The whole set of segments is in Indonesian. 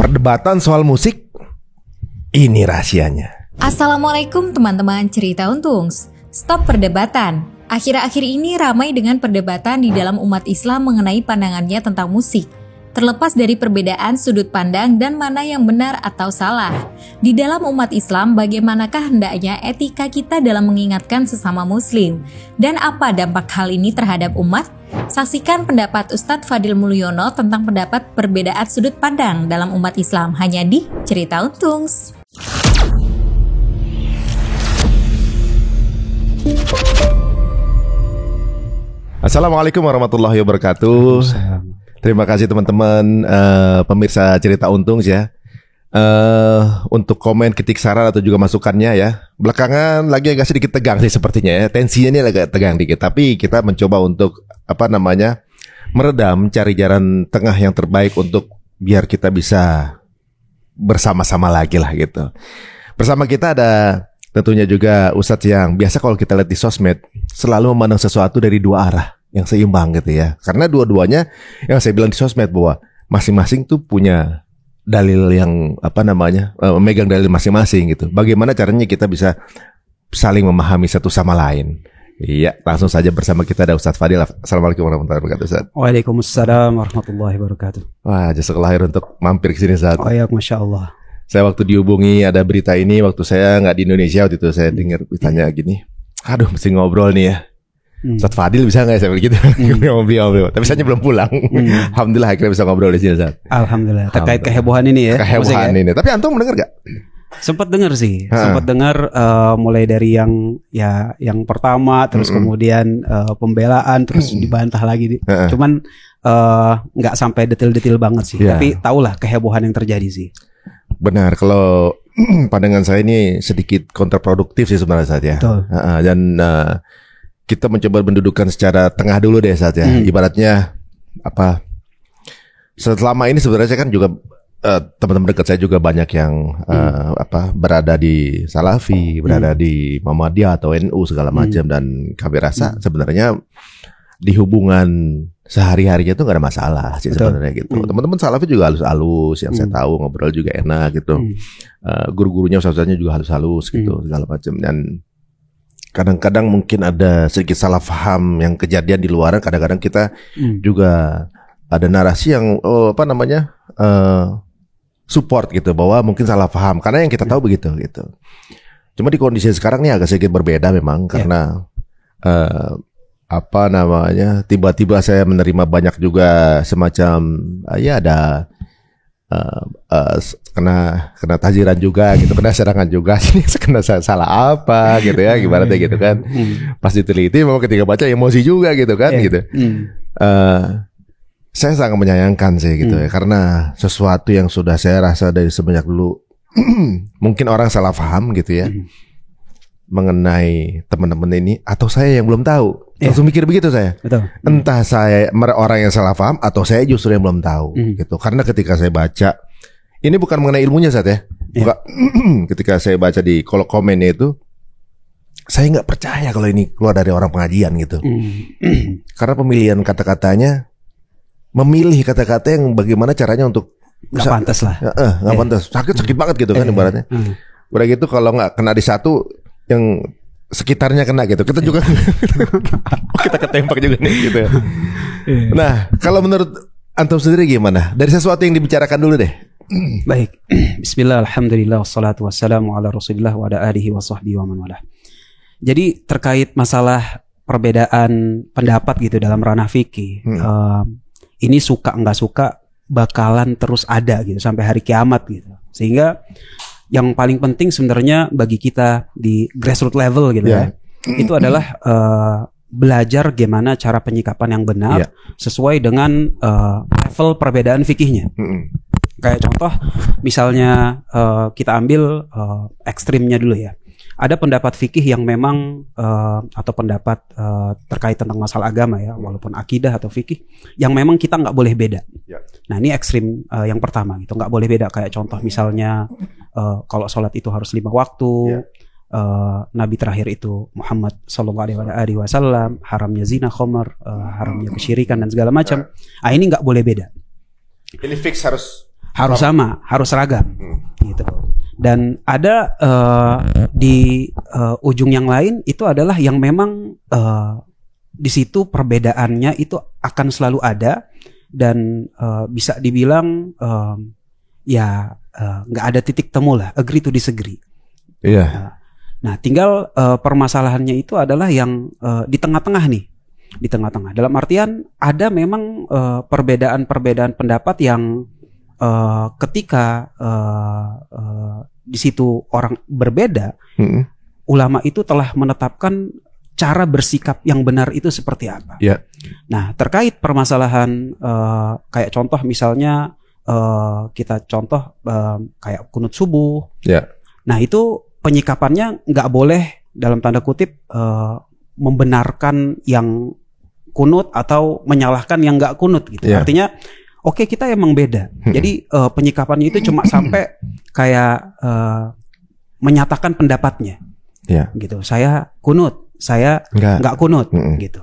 Perdebatan soal musik, ini rahasianya. Assalamualaikum teman-teman cerita untungs. Stop perdebatan. Akhir-akhir ini ramai dengan perdebatan di dalam umat Islam mengenai pandangannya tentang musik. Terlepas dari perbedaan sudut pandang dan mana yang benar atau salah. Di dalam umat Islam, bagaimanakah hendaknya etika kita dalam mengingatkan sesama muslim? Dan apa dampak hal ini terhadap umat? Saksikan pendapat Ustadz Fadil Mulyono tentang pendapat perbedaan sudut pandang dalam umat Islam hanya di Cerita Untungs. Assalamualaikum warahmatullahi wabarakatuh. Terima kasih teman-teman pemirsa Cerita Untungs ya. Untuk komen, ketik saran atau juga masukannya ya. Belakangan lagi agak sedikit tegang sih sepertinya ya. Tensinya ini agak tegang dikit. Tapi kita mencoba untuk meredam, cari jalan tengah yang terbaik untuk biar kita bisa bersama-sama lagi lah gitu. Bersama kita ada tentunya juga Ustadz yang biasa kalau kita lihat di sosmed selalu memandang sesuatu dari dua arah yang seimbang gitu ya. Karena dua-duanya yang saya bilang di sosmed bahwa masing-masing tuh punya dalil yang memegang dalil masing-masing gitu. Bagaimana caranya kita bisa saling memahami satu sama lain. Iya, langsung saja bersama kita ada Ustadz Fadil. Assalamualaikum warahmatullahi wabarakatuh, Ustadz. Waalaikumsalam warahmatullahi wabarakatuh. Wah, jazakallahu khair untuk mampir ke sini, Ustadz. Oh ya, Masya Allah. Saya waktu dihubungi ada berita ini, waktu saya nggak di Indonesia waktu itu saya dengar beritanya gini. Aduh, mesti ngobrol nih ya. Ustadz Fadil bisa nggak ya saya begitu? Ngobrol. Tapi saya belum pulang. Alhamdulillah akhirnya bisa ngobrol di sini, Ustadz. Alhamdulillah. Terkait kehebohan ini ya. Kehebohan ini. Tapi antum mendengar nggak? Sempat dengar sih. Sempat dengar mulai dari yang pertama, terus kemudian pembelaan, terus dibantah lagi. Cuman nggak sampai detail-detail banget sih. Tapi tahulah kehebohan yang terjadi sih. Benar. Kalau pandangan saya ini sedikit kontraproduktif sih sebenarnya saat ya. Dan kita mencoba mendudukkan secara tengah dulu deh saat ya. Ibaratnya selama ini sebenarnya saya kan juga teman-teman dekat saya juga banyak yang berada di Salafi, berada di Muhammadiyah atau NU segala macam dan kami rasa sebenarnya di hubungan sehari-harinya itu nggak ada masalah sih sebenarnya gitu. Teman-teman Salafi juga halus-halus yang saya tahu, ngobrol juga enak gitu. Guru-gurunya ustaznya juga halus-halus gitu segala macam. Dan kadang-kadang mungkin ada sedikit salah paham yang kejadian di luaran. Kadang-kadang kita juga ada narasi yang support gitu bahwa mungkin salah paham karena yang kita tahu begitu gitu. Cuma di kondisi sekarang nih agak sedikit berbeda memang karena tiba-tiba saya menerima banyak juga semacam ada kena taziran juga gitu, kena serangan juga sini kena salah apa gitu ya gimana deh gitu kan. Pas diteliti memang ketika baca emosi juga gitu kan gitu. Saya sangat menyayangkan sih gitu ya karena sesuatu yang sudah saya rasa dari semenjak dulu mungkin orang salah paham gitu ya mengenai teman-teman ini atau saya yang belum tahu. Langsung mikir begitu saya. Betul. Entah saya orang yang salah paham atau saya justru yang belum tahu gitu. Karena ketika saya baca ini bukan mengenai ilmunya saat ya. Ketika saya baca di kolom komennya itu saya nggak percaya kalau ini keluar dari orang pengajian gitu. Karena pemilihan kata-katanya memilih kata-kata yang bagaimana caranya untuk nggak pantas lah, nggak pantas, sakit banget gitu kan ibaratnya. Udah gitu kalau nggak kena di satu, yang sekitarnya kena gitu. Kita juga kita ketembak juga nih gitu. Nah, kalau menurut antum sendiri gimana? Dari sesuatu yang dibicarakan dulu deh. Baik. Bismillah, alhamdulillah, wassalatu wassalamu ala rasulillah wa ala alihi wa sahbihi wa man walah. Jadi terkait masalah perbedaan pendapat gitu dalam ranah fikih. Ini suka nggak suka bakalan terus ada gitu sampai hari kiamat gitu. Sehingga yang paling penting sebenarnya bagi kita di grassroots level gitu ya, itu adalah belajar gimana cara penyikapan yang benar sesuai dengan level perbedaan fikihnya. Kayak contoh misalnya kita ambil ekstrimnya dulu ya. Ada pendapat fikih yang memang atau pendapat terkait tentang masalah agama ya, walaupun akidah atau fikih yang memang kita nggak boleh beda. Nah ini ekstrim yang pertama gitu, nggak boleh beda. Kayak contoh misalnya kalau sholat itu harus 5 waktu, Nabi terakhir itu Muhammad SAW, haramnya zina, khamar, haramnya kesyirikan dan segala macam. Ini nggak boleh beda. Ini fix harus sama, harus seragam, gitu. Dan ada di ujung yang lain itu adalah yang memang di situ perbedaannya itu akan selalu ada dan bisa dibilang nggak ada titik temu lah, agree to disagree. Iya. Nah, tinggal permasalahannya itu adalah yang di tengah-tengah nih, di tengah-tengah. Dalam artian ada memang perbedaan-perbedaan pendapat yang ketika di situ orang berbeda, ulama itu telah menetapkan cara bersikap yang benar itu seperti apa. Yeah. Nah, terkait permasalahan kayak contoh misalnya kita contoh kayak kunut subuh. Yeah. Nah, itu penyikapannya nggak boleh dalam tanda kutip membenarkan yang kunut atau menyalahkan yang nggak kunut gitu. Yeah. Artinya oke, kita emang beda. Jadi penyikapannya itu cuma sampai kayak menyatakan pendapatnya. Yeah. Gitu. Saya kunut, saya nggak kunut gitu.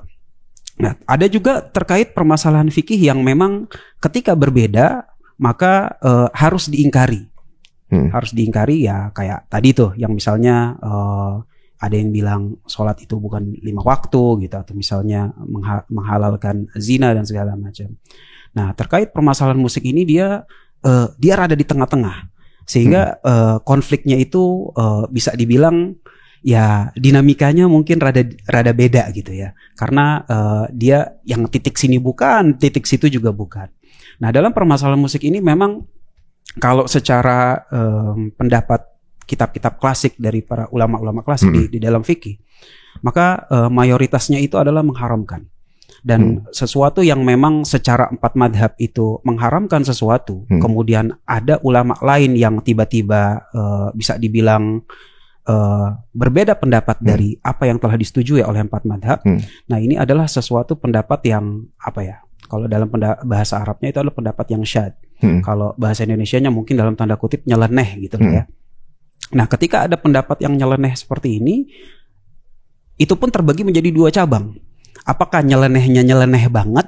Nah, ada juga terkait permasalahan fikih yang memang ketika berbeda maka harus diingkari. Harus diingkari ya kayak tadi tuh yang misalnya ada yang bilang sholat itu bukan 5 waktu gitu, atau misalnya menghalalkan zina dan segala macam. Nah, terkait permasalahan musik ini dia rada di tengah-tengah sehingga konfliknya itu bisa dibilang ya dinamikanya mungkin rada beda gitu ya, karena dia yang titik sini bukan, titik situ juga bukan. Nah, dalam permasalahan musik ini memang kalau secara pendapat kitab-kitab klasik dari para ulama-ulama klasik di dalam fikih, maka mayoritasnya itu adalah mengharamkan. Dan sesuatu yang memang secara 4 madhab itu mengharamkan sesuatu, kemudian ada ulama lain yang tiba-tiba bisa dibilang berbeda pendapat dari apa yang telah disetujui oleh 4 madhab. Nah, ini adalah sesuatu pendapat yang apa ya? Kalau dalam bahasa Arabnya itu adalah pendapat yang syad. Kalau bahasa Indonesianya mungkin dalam tanda kutip nyeleneh gitu ya. Nah, ketika ada pendapat yang nyeleneh seperti ini, itu pun terbagi menjadi 2 cabang. Apakah nyelenehnya nyeleneh banget,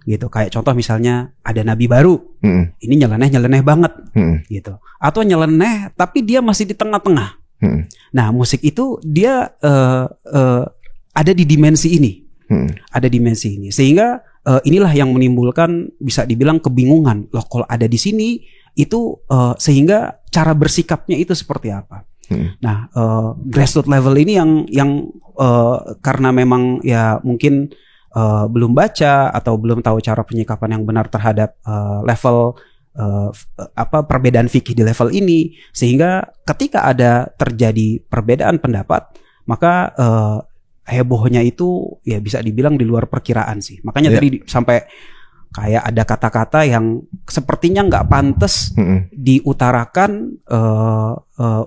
gitu? Kayak contoh misalnya ada nabi baru, ini nyeleneh banget, gitu. Atau nyeleneh tapi dia masih di tengah-tengah. Nah, musik itu dia ada di dimensi ini, ada dimensi ini, sehingga inilah yang menimbulkan bisa dibilang kebingungan. Loh, kalau ada di sini itu sehingga cara bersikapnya itu seperti apa? Nah, grassroots level ini yang karena memang ya mungkin belum baca atau belum tahu cara penyikapan yang benar terhadap level perbedaan fikih di level ini, sehingga ketika ada terjadi perbedaan pendapat maka hebohnya itu ya bisa dibilang di luar perkiraan sih. Makanya tadi sampai kayak ada kata-kata yang sepertinya nggak pantas diutarakan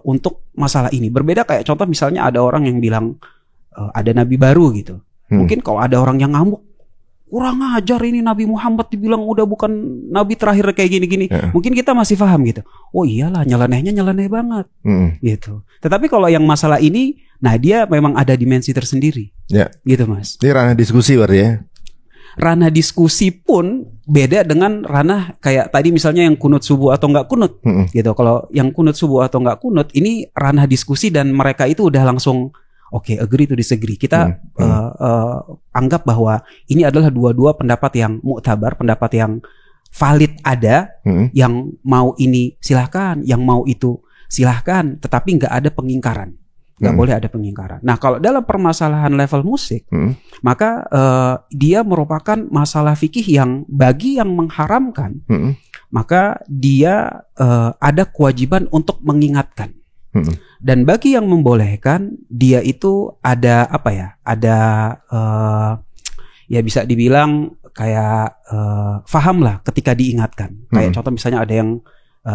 untuk masalah ini. Berbeda kayak contoh misalnya ada orang yang bilang ada nabi baru gitu. Mungkin kalau ada orang yang ngamuk, kurang ajar ini Nabi Muhammad dibilang udah bukan nabi terakhir kayak gini-gini. Mungkin kita masih paham gitu. Oh iyalah, nyelenehnya nyeleneh banget gitu. Tetapi kalau yang masalah ini, nah dia memang ada dimensi tersendiri. Gitu Mas. Ini ranah diskusi berarti ya. Ranah diskusi pun beda dengan ranah kayak tadi misalnya yang kunut subuh atau nggak kunut gitu. Kalau yang kunut subuh atau nggak kunut ini ranah diskusi dan mereka itu udah langsung oke, agree to disagree. Kita anggap bahwa ini adalah dua-dua pendapat yang muktabar, pendapat yang valid ada, yang mau ini silahkan, yang mau itu silahkan, tetapi nggak ada pengingkaran. Nggak boleh ada pengingkaran. Nah, kalau dalam permasalahan level musik, maka dia merupakan masalah fikih yang bagi yang mengharamkan, maka dia ada kewajiban untuk mengingatkan. Dan bagi yang membolehkan, dia itu ada apa ya? Ada ya bisa dibilang kayak faham lah ketika diingatkan. Kayak contoh misalnya ada yang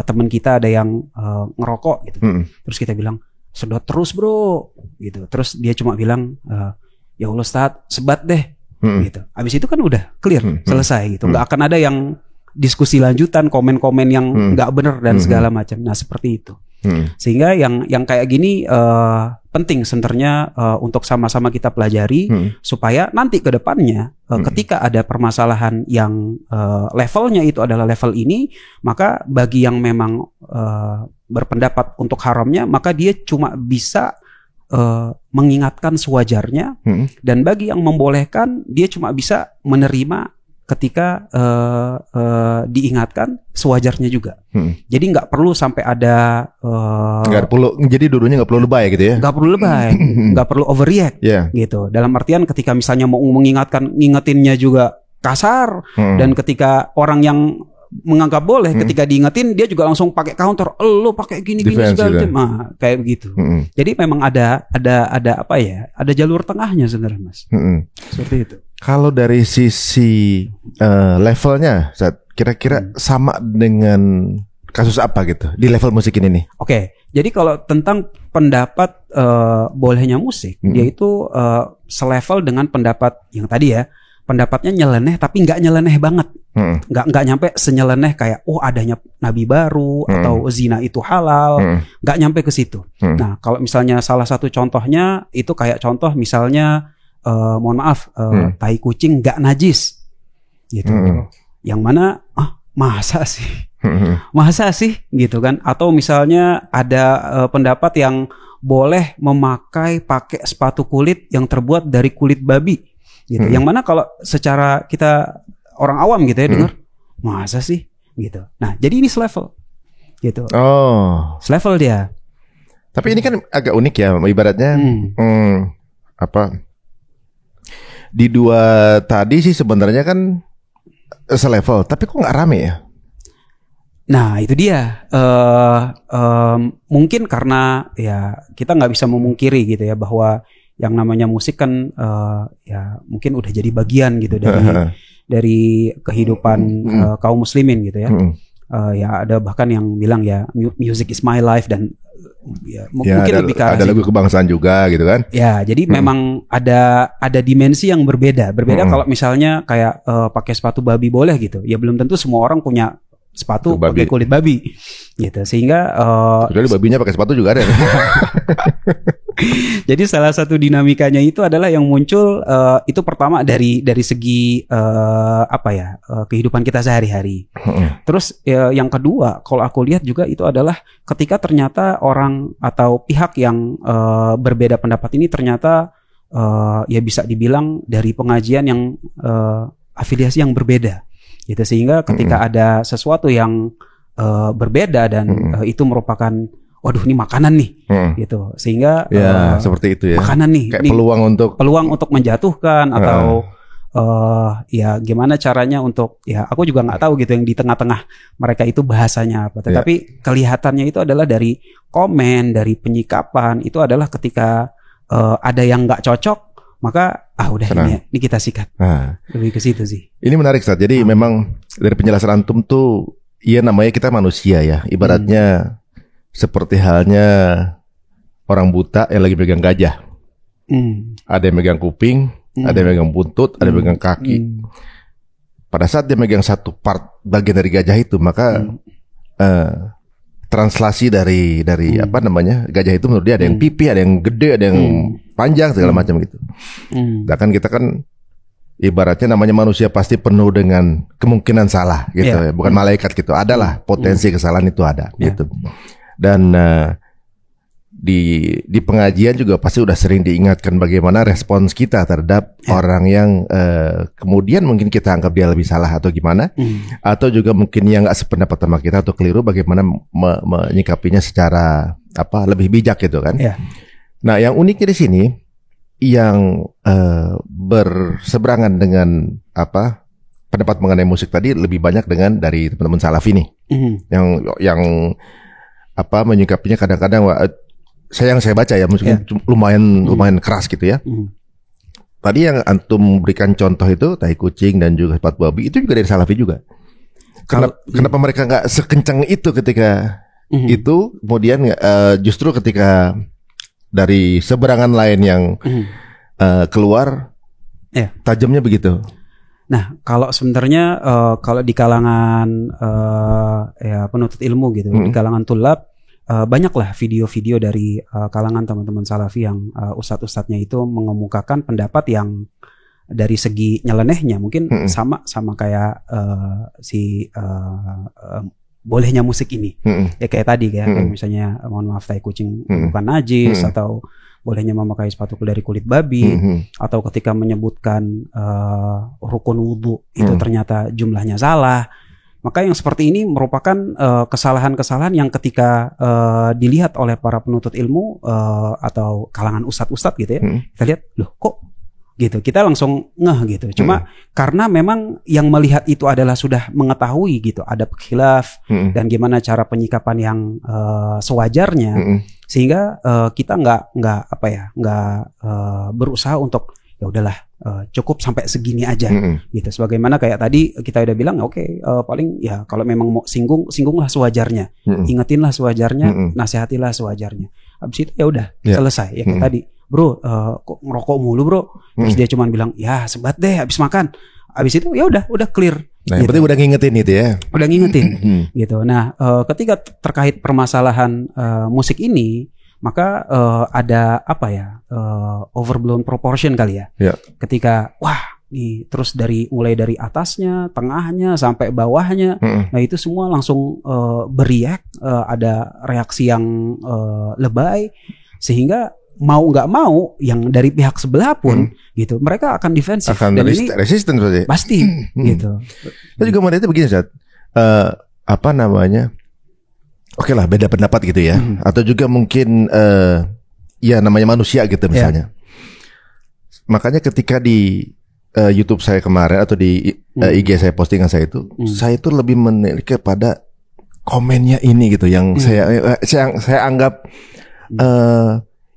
teman kita ada yang ngerokok gitu, terus kita bilang sedot terus bro gitu, terus dia cuma bilang ya Allah Ustaz sebat deh gitu. Abis itu kan udah clear, selesai gitu. Nggak akan ada yang diskusi lanjutan, komen-komen yang nggak benar dan segala macam. Nah seperti itu. Sehingga yang kayak gini penting sebenarnya untuk sama-sama kita pelajari supaya nanti ke depannya ketika ada permasalahan yang levelnya itu adalah level ini, maka bagi yang memang berpendapat untuk haramnya, maka dia cuma bisa mengingatkan sewajarnya, dan bagi yang membolehkan dia cuma bisa menerima ketika diingatkan sewajarnya juga. Jadi nggak perlu sampai ada nggak perlu, jadi dulunya nggak perlu lebay gitu ya? Nggak perlu lebay, nggak perlu overreact gitu. Dalam artian ketika misalnya mau ngingetinnya juga kasar, dan ketika orang yang menganggap boleh, ketika diingetin dia juga langsung pakai counter, lo pakai gini-gini segala macam, kayak begitu. Jadi memang ada apa ya? Ada jalur tengahnya sebenarnya, Mas. Seperti itu. Kalau dari sisi levelnya, kira-kira sama dengan kasus apa gitu di level musik ini nih? Oke, jadi kalau tentang pendapat bolehnya musik, dia itu selevel dengan pendapat yang tadi ya. Pendapatnya nyeleneh tapi nggak nyeleneh banget, nggak nyampe senyeleneh kayak adanya nabi baru atau zina itu halal, nggak nyampe ke situ. Nah kalau misalnya salah satu contohnya itu kayak contoh misalnya mohon maaf tai kucing nggak najis gitu, yang mana masa sih gitu kan, atau misalnya ada pendapat yang boleh pakai sepatu kulit yang terbuat dari kulit babi. Gitu. Yang mana kalau secara kita orang awam gitu ya dengar, masa sih gitu. Nah, jadi ini selevel gitu. Selevel dia. Tapi ini kan agak unik ya, ibaratnya apa? Di dua tadi sih sebenarnya kan selevel, tapi kok nggak rame ya? Nah, itu dia. Mungkin karena ya kita nggak bisa memungkiri gitu ya bahwa yang namanya musik kan ya mungkin udah jadi bagian gitu dari kehidupan kaum muslimin gitu ya. Ya ada bahkan yang bilang ya music is my life, dan ya mungkin lebih ke arah ada lagu kebangsaan juga gitu kan. Ya, jadi memang ada dimensi yang berbeda kalau misalnya kayak pakai sepatu babi boleh gitu. Ya belum tentu semua orang punya sepatu pakai kulit babi gitu, sehingga kecuali babinya pakai sepatu juga ada. Jadi salah satu dinamikanya itu adalah yang muncul itu pertama dari segi kehidupan kita sehari-hari. Terus yang kedua kalau aku lihat juga itu adalah ketika ternyata orang atau pihak yang berbeda pendapat ini ternyata ya bisa dibilang dari pengajian yang afiliasi yang berbeda gitu, sehingga ketika ada sesuatu yang berbeda dan itu merupakan waduh ini makanan nih gitu, sehingga seperti itu ya, makanan nih kayak ini peluang untuk menjatuhkan atau ya gimana caranya untuk ya aku juga nggak tahu gitu yang di tengah-tengah mereka itu bahasanya apa, tetapi kelihatannya itu adalah dari komen, dari penyikapan itu adalah ketika ada yang nggak cocok maka udah ini kita sikat. Lebih ke situ sih. Ini menarik Ustaz. Jadi memang dari penjelasan antum tuh ya namanya kita manusia ya, ibaratnya seperti halnya orang buta yang lagi pegang gajah. Ada yang megang kuping, ada yang megang buntut, ada yang megang kaki. Pada saat dia megang satu part bagian dari gajah itu, maka translasi dari apa namanya gajah itu menurut dia ada yang pipi, ada yang gede, ada yang panjang segala macam gitu. Bahkan kita kan ibaratnya namanya manusia pasti penuh dengan kemungkinan salah gitu ya. Bukan malaikat gitu. Adalah potensi kesalahan itu ada gitu. Dan di pengajian juga pasti udah sering diingatkan bagaimana respons kita terhadap orang yang kemudian mungkin kita anggap dia lebih salah atau gimana, atau juga mungkin yang nggak sependapat sama kita atau keliru, bagaimana menyikapinya secara lebih bijak gitu kan. Nah, yang uniknya di sini yang berseberangan dengan pendapat mengenai musik tadi lebih banyak dengan dari teman-teman salaf ini, yang menyikapinya kadang-kadang saya baca ya mungkin lumayan keras gitu ya. Tadi yang antum berikan contoh itu tai kucing dan juga sepatu babi itu juga dari salafi juga. Kenapa mereka nggak sekencang itu ketika itu, kemudian justru ketika dari seberangan lain yang keluar tajamnya begitu. Nah, kalau sebenarnya kalau di kalangan ya penuntut ilmu gitu, di kalangan tulab banyaklah video-video dari kalangan teman-teman salafi yang ustadz-ustadznya itu mengemukakan pendapat yang dari segi nyelenehnya mungkin sama kayak bolehnya musik ini. Ya kayak tadi kayak misalnya mohon maaf tai kucing bukan najis, atau bolehnya memakai sepatu dari kulit babi, atau ketika menyebutkan rukun wudhu itu ternyata jumlahnya salah. Maka yang seperti ini merupakan kesalahan-kesalahan yang ketika dilihat oleh para penuntut ilmu atau kalangan ustadz-ustadz gitu ya, kita lihat loh kok gitu, kita langsung ngeh gitu. Cuma karena memang yang melihat itu adalah sudah mengetahui gitu ada khilaf dan gimana cara penyikapan yang sewajarnya, sehingga kita nggak berusaha untuk ya udahlah cukup sampai segini aja gitu. Sebagaimana kayak tadi kita udah bilang oke, paling ya kalau memang mau singgunglah sewajarnya, ingetinlah sewajarnya, nasihatilah sewajarnya. Habis itu ya udah selesai ya kayak tadi. Bro, kok ngerokok mulu bro? Terus dia cuma bilang, ya sebat deh habis makan. Habis itu ya udah clear. Nah, gitu. Berarti udah ngingetin itu ya? Udah ngingetin, gitu. Nah, ketika terkait permasalahan musik ini, maka ada overblown proportion kali ya. Ketika wah, nih terus mulai dari atasnya, tengahnya sampai bawahnya, nah itu semua langsung beriak, ada reaksi yang lebay, sehingga mau nggak mau yang dari pihak sebelah pun gitu mereka akan defensif, akan dan ini resisten berarti pasti gitu. Saya juga melihatnya begini Zat, oke lah beda pendapat gitu ya, atau juga mungkin ya namanya manusia gitu misalnya. Makanya ketika di YouTube saya kemarin atau di IG saya postingan saya itu lebih menilai kepada komennya ini gitu yang saya anggap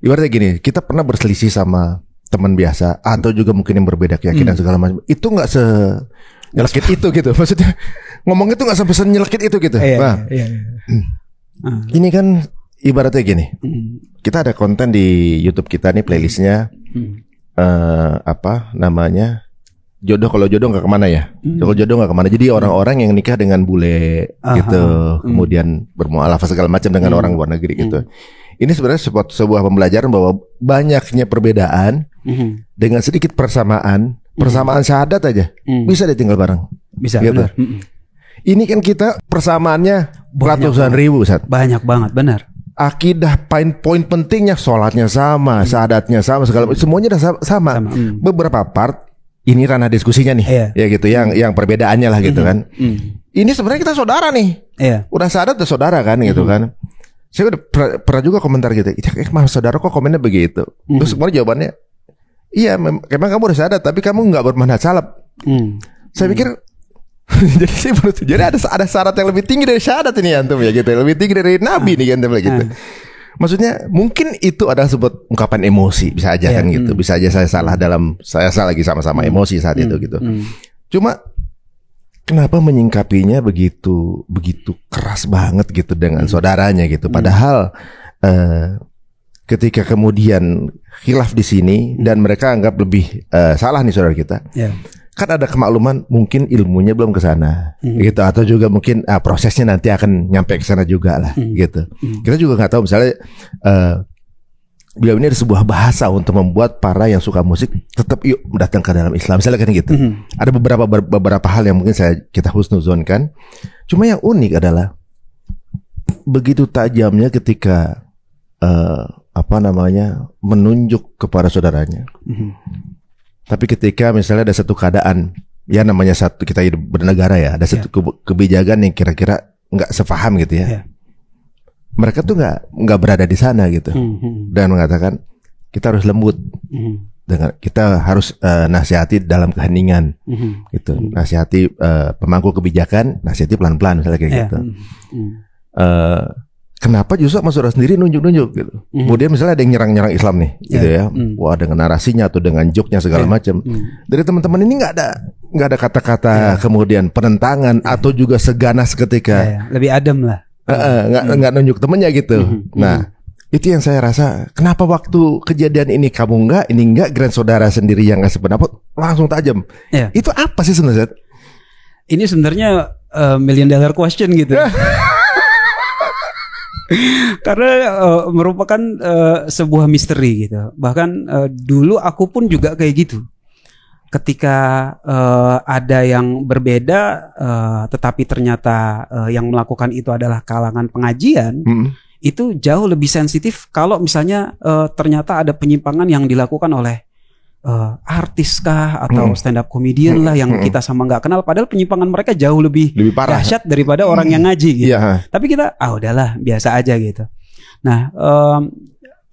ibaratnya gini, kita pernah berselisih sama teman biasa atau juga mungkin yang berbeda keyakinan segala macam. Itu nggak nyelekit itu gitu. Maksudnya ngomong itu nggak sampai nyelekit itu gitu. Ini kan ibaratnya gini. Kita ada konten di YouTube kita nih playlistnya jodoh, kalau jodoh nggak kemana ya. Kalau jodoh nggak kemana. Jadi orang-orang yang nikah dengan bule gitu, kemudian bermualafah segala macam dengan orang luar negeri gitu. Ini sebenarnya sebuah pembelajaran bahwa banyaknya perbedaan dengan sedikit persamaan syahadat aja bisa ditinggal bareng. Bisa, gitu. Benar. Ini kan kita persamaannya ratusan ribu, Sat. Banyak banget, benar. Akidah poin pentingnya, sholatnya sama, syahadatnya sama, segala semuanya udah sama. Beberapa part ini ranah diskusinya nih, ya gitu, yang perbedaannya lah gitu kan. Ini sebenarnya kita saudara nih, udah syahadat udah saudara kan gitu kan. Saya udah pernah juga komentar gitu, mas saudara kok komennya begitu. Terus kemudian jawabannya, iya memang kamu udah syahadat, tapi kamu nggak bermanhaj salaf. Saya pikir jadi ada syarat yang lebih tinggi dari syahadat ini antum ya gitu, lebih tinggi dari nabi nih antum gitu. Maksudnya mungkin itu adalah sebuah ungkapan emosi, bisa aja kan gitu, bisa aja saya salah lagi sama-sama emosi saat itu gitu. Cuma kenapa menyingkapinya begitu keras banget gitu dengan saudaranya gitu? Padahal ketika kemudian khilaf di sini dan mereka anggap lebih salah nih saudara kita, kan ada kemakluman mungkin ilmunya belum ke sana gitu, atau juga mungkin prosesnya nanti akan nyampe ke sana juga lah gitu. Kita juga nggak tahu misalnya beliau ini ada sebuah bahasa untuk membuat para yang suka musik tetap yuk datang ke dalam Islam, misalnya kan gitu. Ada beberapa hal yang mungkin kita husnuzonkan. Cuma yang unik adalah begitu tajamnya ketika menunjuk kepada saudaranya. Tapi ketika misalnya ada satu keadaan, ya namanya kita hidup bernegara ya, ada satu kebijakan yang kira-kira nggak sepaham gitu ya. Mereka tuh nggak berada di sana gitu, dan mengatakan kita harus lembut, dengan kita harus nasihati dalam keheningan, gitu. Nasihati pemangku kebijakan, nasihati pelan-pelan misalnya kayak gitu. Kenapa justru Mas Saudara sendiri nunjuk-nunjuk gitu? Kemudian misalnya ada yang nyerang Islam nih, gitu ya. Wah, dengan narasinya atau dengan joke-nya segala macam. Dari teman-teman ini nggak ada kata-kata kemudian penentangan atau juga seganas ketika. Lebih adem lah. Nggak nunjuk temennya gitu. Nah, itu yang saya rasa. Kenapa waktu kejadian ini kamu enggak, grand saudara sendiri yang ngasih pendapat langsung tajam. Itu apa sih sebenarnya? Ini sebenarnya $1 million question gitu. Karena merupakan sebuah misteri gitu. Bahkan dulu aku pun juga kayak gitu. Ketika ada yang berbeda, tetapi ternyata yang melakukan itu adalah kalangan pengajian, itu jauh lebih sensitif kalau misalnya ternyata ada penyimpangan yang dilakukan oleh artis kah atau stand up comedian lah yang kita sama nggak kenal, padahal penyimpangan mereka jauh lebih parah, dahsyat daripada orang yang ngaji gitu. Tapi kita udahlah biasa aja gitu. Nah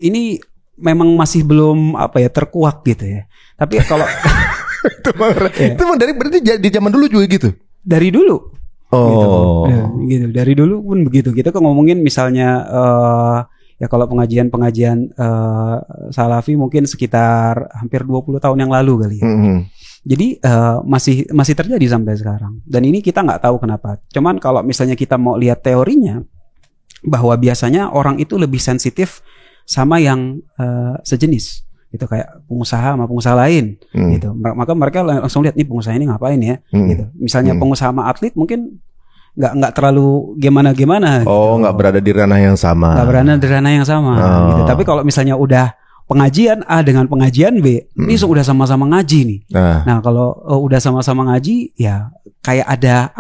ini memang masih belum terkuak gitu ya. Tapi kalau itu dari berarti di zaman dulu juga gitu. Dari dulu. Gitu. Dari dulu pun begitu. Kita kan ngomongin misalnya ya kalau pengajian Salafi mungkin sekitar hampir 20 tahun yang lalu kali ya. Jadi masih terjadi sampai sekarang. Dan ini kita nggak tahu kenapa. Cuman kalau misalnya kita mau lihat teorinya, bahwa biasanya orang itu lebih sensitif sama yang sejenis. Gitu, kayak pengusaha sama pengusaha lain gitu. Maka mereka langsung lihat nih pengusaha ini ngapain ya gitu. Misalnya pengusaha sama atlet mungkin nggak terlalu gimana gitu. Nggak berada di ranah yang sama. Gitu. Tapi kalau misalnya udah pengajian A dengan pengajian B, ini udah sama-sama ngaji nih. Nah kalau udah sama-sama ngaji, ya kayak ada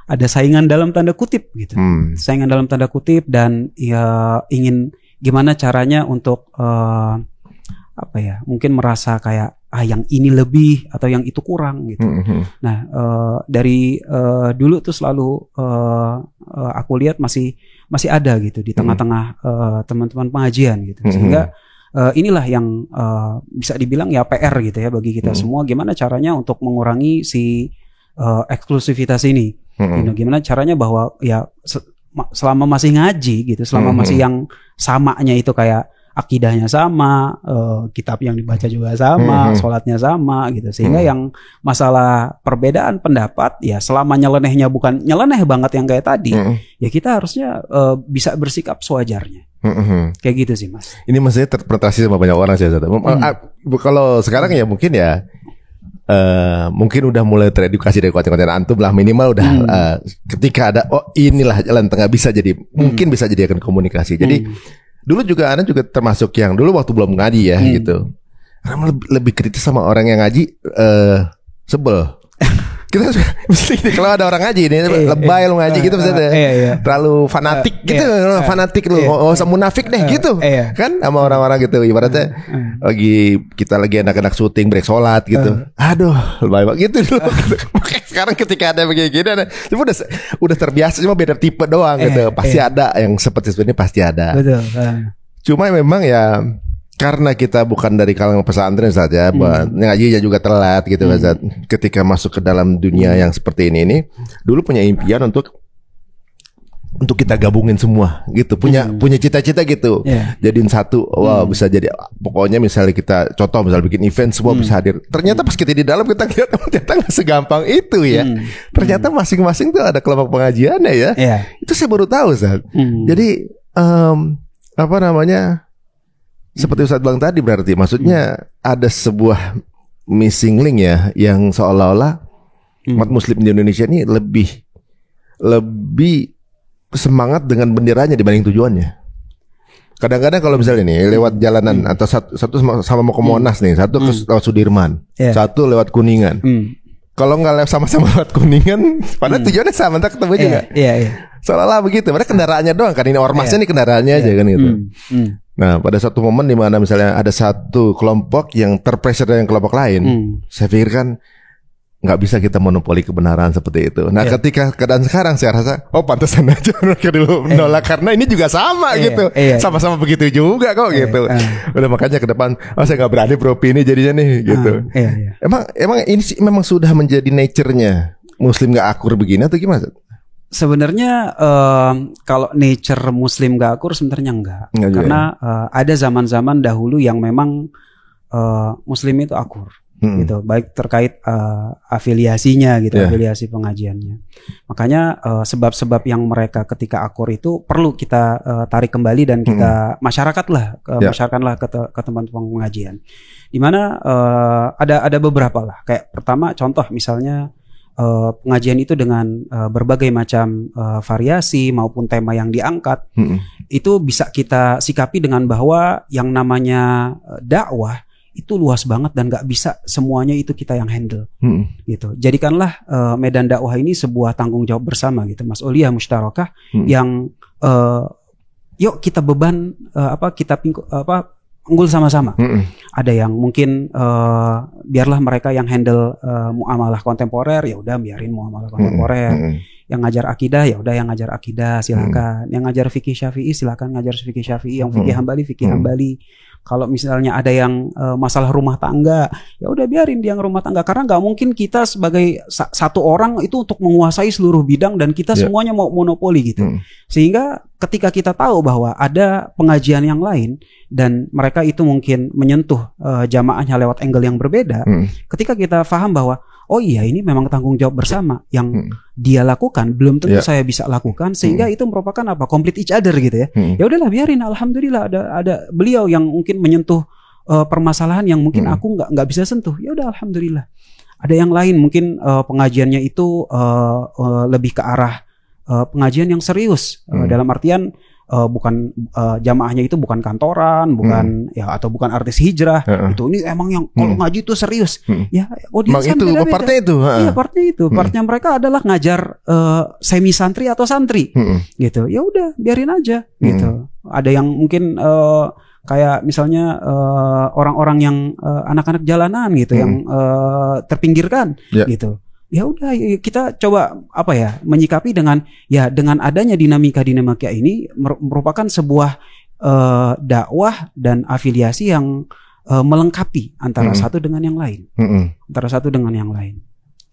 ada saingan dalam tanda kutip gitu. Saingan dalam tanda kutip, dan ya ingin gimana caranya untuk mungkin merasa kayak yang ini lebih atau yang itu kurang gitu. Nah dari dulu tuh selalu aku lihat masih ada gitu di tengah-tengah teman-teman pengajian gitu. Sehingga inilah yang bisa dibilang ya PR gitu ya bagi kita semua, gimana caranya untuk mengurangi si eksklusivitas ini. Gimana caranya bahwa ya selama masih ngaji gitu, selama masih yang samanya itu kayak akidahnya sama, kitab yang dibaca juga sama, sholatnya sama gitu. Sehingga yang masalah perbedaan pendapat ya selama nyelenehnya bukan nyeleneh banget yang kayak tadi, ya kita harusnya bisa bersikap sewajarnya. Kayak gitu sih Mas. Ini maksudnya terpenetrasi sama banyak orang sih. Kalau sekarang ya mungkin mungkin udah mulai teredukasi dari konten-konten antum lah, minimal udah ketika ada inilah jalan tengah bisa jadi mungkin bisa jadi akan komunikasi. Jadi dulu juga Ana juga termasuk yang dulu waktu belum ngaji ya gitu. Karena lebih kritis sama orang yang ngaji, sebel. Kita mesti kalau ada orang ngaji ini lebay lu ngaji gitu misalnya terlalu fanatik gitu, fanatik lu, usah munafik deh gitu kan sama orang-orang gitu. Ibaratnya kita lagi anak-anak syuting break sholat gitu, aduh lebay banget gitu dulu. Sekarang ketika ada begini udah terbiasa, cuma beda tipe doang gitu. Pasti ada yang seperti ini, pasti ada. Betul. Cuma memang ya karena kita bukan dari kalangan pesantren saja, ngajinya juga telat gitu Ustaz. Ketika masuk ke dalam dunia yang seperti ini dulu punya impian untuk kita gabungin semua gitu, punya cita-cita gitu, jadiin satu. Bisa jadi pokoknya misalnya kita contoh misalnya bikin event semua bisa hadir. Ternyata pas kita di dalam kita lihat ternyata nggak segampang itu ya. Ternyata masing-masing tuh ada kelompok pengajiannya ya. Itu saya baru tahu Ustaz. Jadi seperti Ustaz bilang tadi, berarti maksudnya ada sebuah missing link ya, yang seolah-olah umat muslim di Indonesia ini lebih semangat dengan benderanya dibanding tujuannya. Kadang-kadang kalau misalnya nih lewat jalanan atau satu sama mau ke Monas nih, satu ke Sudirman, satu lewat Kuningan. Kalau nggak sama-sama lewat Kuningan, padahal tujuannya sama, entah ketemu juga. Seolah-olah begitu. Padahal kendaraannya doang kan, ini ormasnya nih kendaraannya aja kan gitu. Nah pada satu momen di mana misalnya ada satu kelompok yang terpressure dengan kelompok lain, saya pikir kan nggak bisa kita monopoli kebenaran seperti itu. Nah ketika keadaan sekarang saya rasa pantesan aja mereka dulu menolak, karena ini juga sama gitu, sama-sama begitu juga kok gitu. Udah makanya ke depan saya nggak berani beropini jadinya nih gitu. Emang ini sih memang sudah menjadi nature-nya muslim nggak akur begini atau gimana? Sebenarnya kalau nature muslim gak akur sebenarnya enggak. Karena ada zaman-zaman dahulu yang memang muslim itu akur gitu, baik terkait afiliasinya gitu, afiliasi pengajiannya. Makanya sebab-sebab yang mereka ketika akur itu perlu kita tarik kembali dan kita masyarakatlah ke teman-teman pengajian. Di mana ada beberapa lah. Kayak pertama contoh misalnya pengajian itu dengan berbagai macam variasi maupun tema yang diangkat, itu bisa kita sikapi dengan bahwa yang namanya dakwah itu luas banget dan nggak bisa semuanya itu kita yang handle, gitu. Jadikanlah medan dakwah ini sebuah tanggung jawab bersama, gitu, mas'uliyah musyarakah yang yuk kita beban unggul sama-sama. Ada yang mungkin biarlah mereka yang handle muamalah kontemporer, ya udah biarin muamalah kontemporer. Yang ngajar akidah, ya udah yang ngajar akidah silakan. Yang ngajar fikih Syafi'i silakan ngajar fikih Syafi'i, yang fikih Hambali. Kalau misalnya ada yang masalah rumah tangga, ya udah biarin dia yang rumah tangga, karena nggak mungkin kita sebagai satu orang itu untuk menguasai seluruh bidang dan kita semuanya mau monopoli gitu. Sehingga ketika kita tahu bahwa ada pengajian yang lain dan mereka itu mungkin menyentuh jamaahnya lewat angle yang berbeda, ketika kita paham bahwa oh iya ini memang tanggung jawab bersama yang dia lakukan belum tentu saya bisa lakukan, sehingga itu merupakan apa, complete each other gitu ya. Ya udahlah biarin, alhamdulillah ada beliau yang mungkin menyentuh permasalahan yang mungkin aku nggak bisa sentuh, ya udah alhamdulillah. Ada yang lain mungkin pengajiannya itu lebih ke arah pengajian yang serius, dalam artian bukan jamaahnya itu bukan kantoran, bukan ya, atau bukan artis hijrah. Itu ini emang yang kalau ngaji itu serius. Ya, audiens kan beda-beda. Partnya itu. Iya, partnya itu. Partnya mereka adalah ngajar semi santri atau santri. Gitu. Ya udah, biarin aja gitu. Ada yang mungkin kayak misalnya orang-orang yang anak-anak jalanan gitu, yang terpinggirkan gitu. Ya udah kita coba menyikapi dengan adanya dinamika ini merupakan sebuah dakwah dan afiliasi yang melengkapi antara satu dengan yang lain.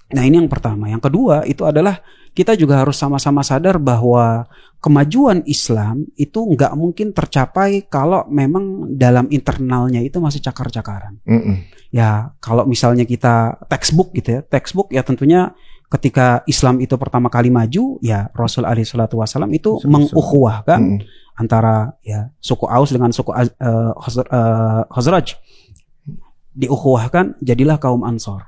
Nah, ini yang pertama. Yang kedua itu adalah kita juga harus sama-sama sadar bahwa kemajuan Islam itu nggak mungkin tercapai kalau memang dalam internalnya itu masih cakar-cakaran. Ya, kalau misalnya kita textbook gitu ya, textbook ya tentunya ketika Islam itu pertama kali maju, ya Rasul alaihi salatu wasallam itu mengukhuwahkan antara ya suku Aus dengan suku Khazraj. Diukhuwahkan, jadilah kaum Ansor.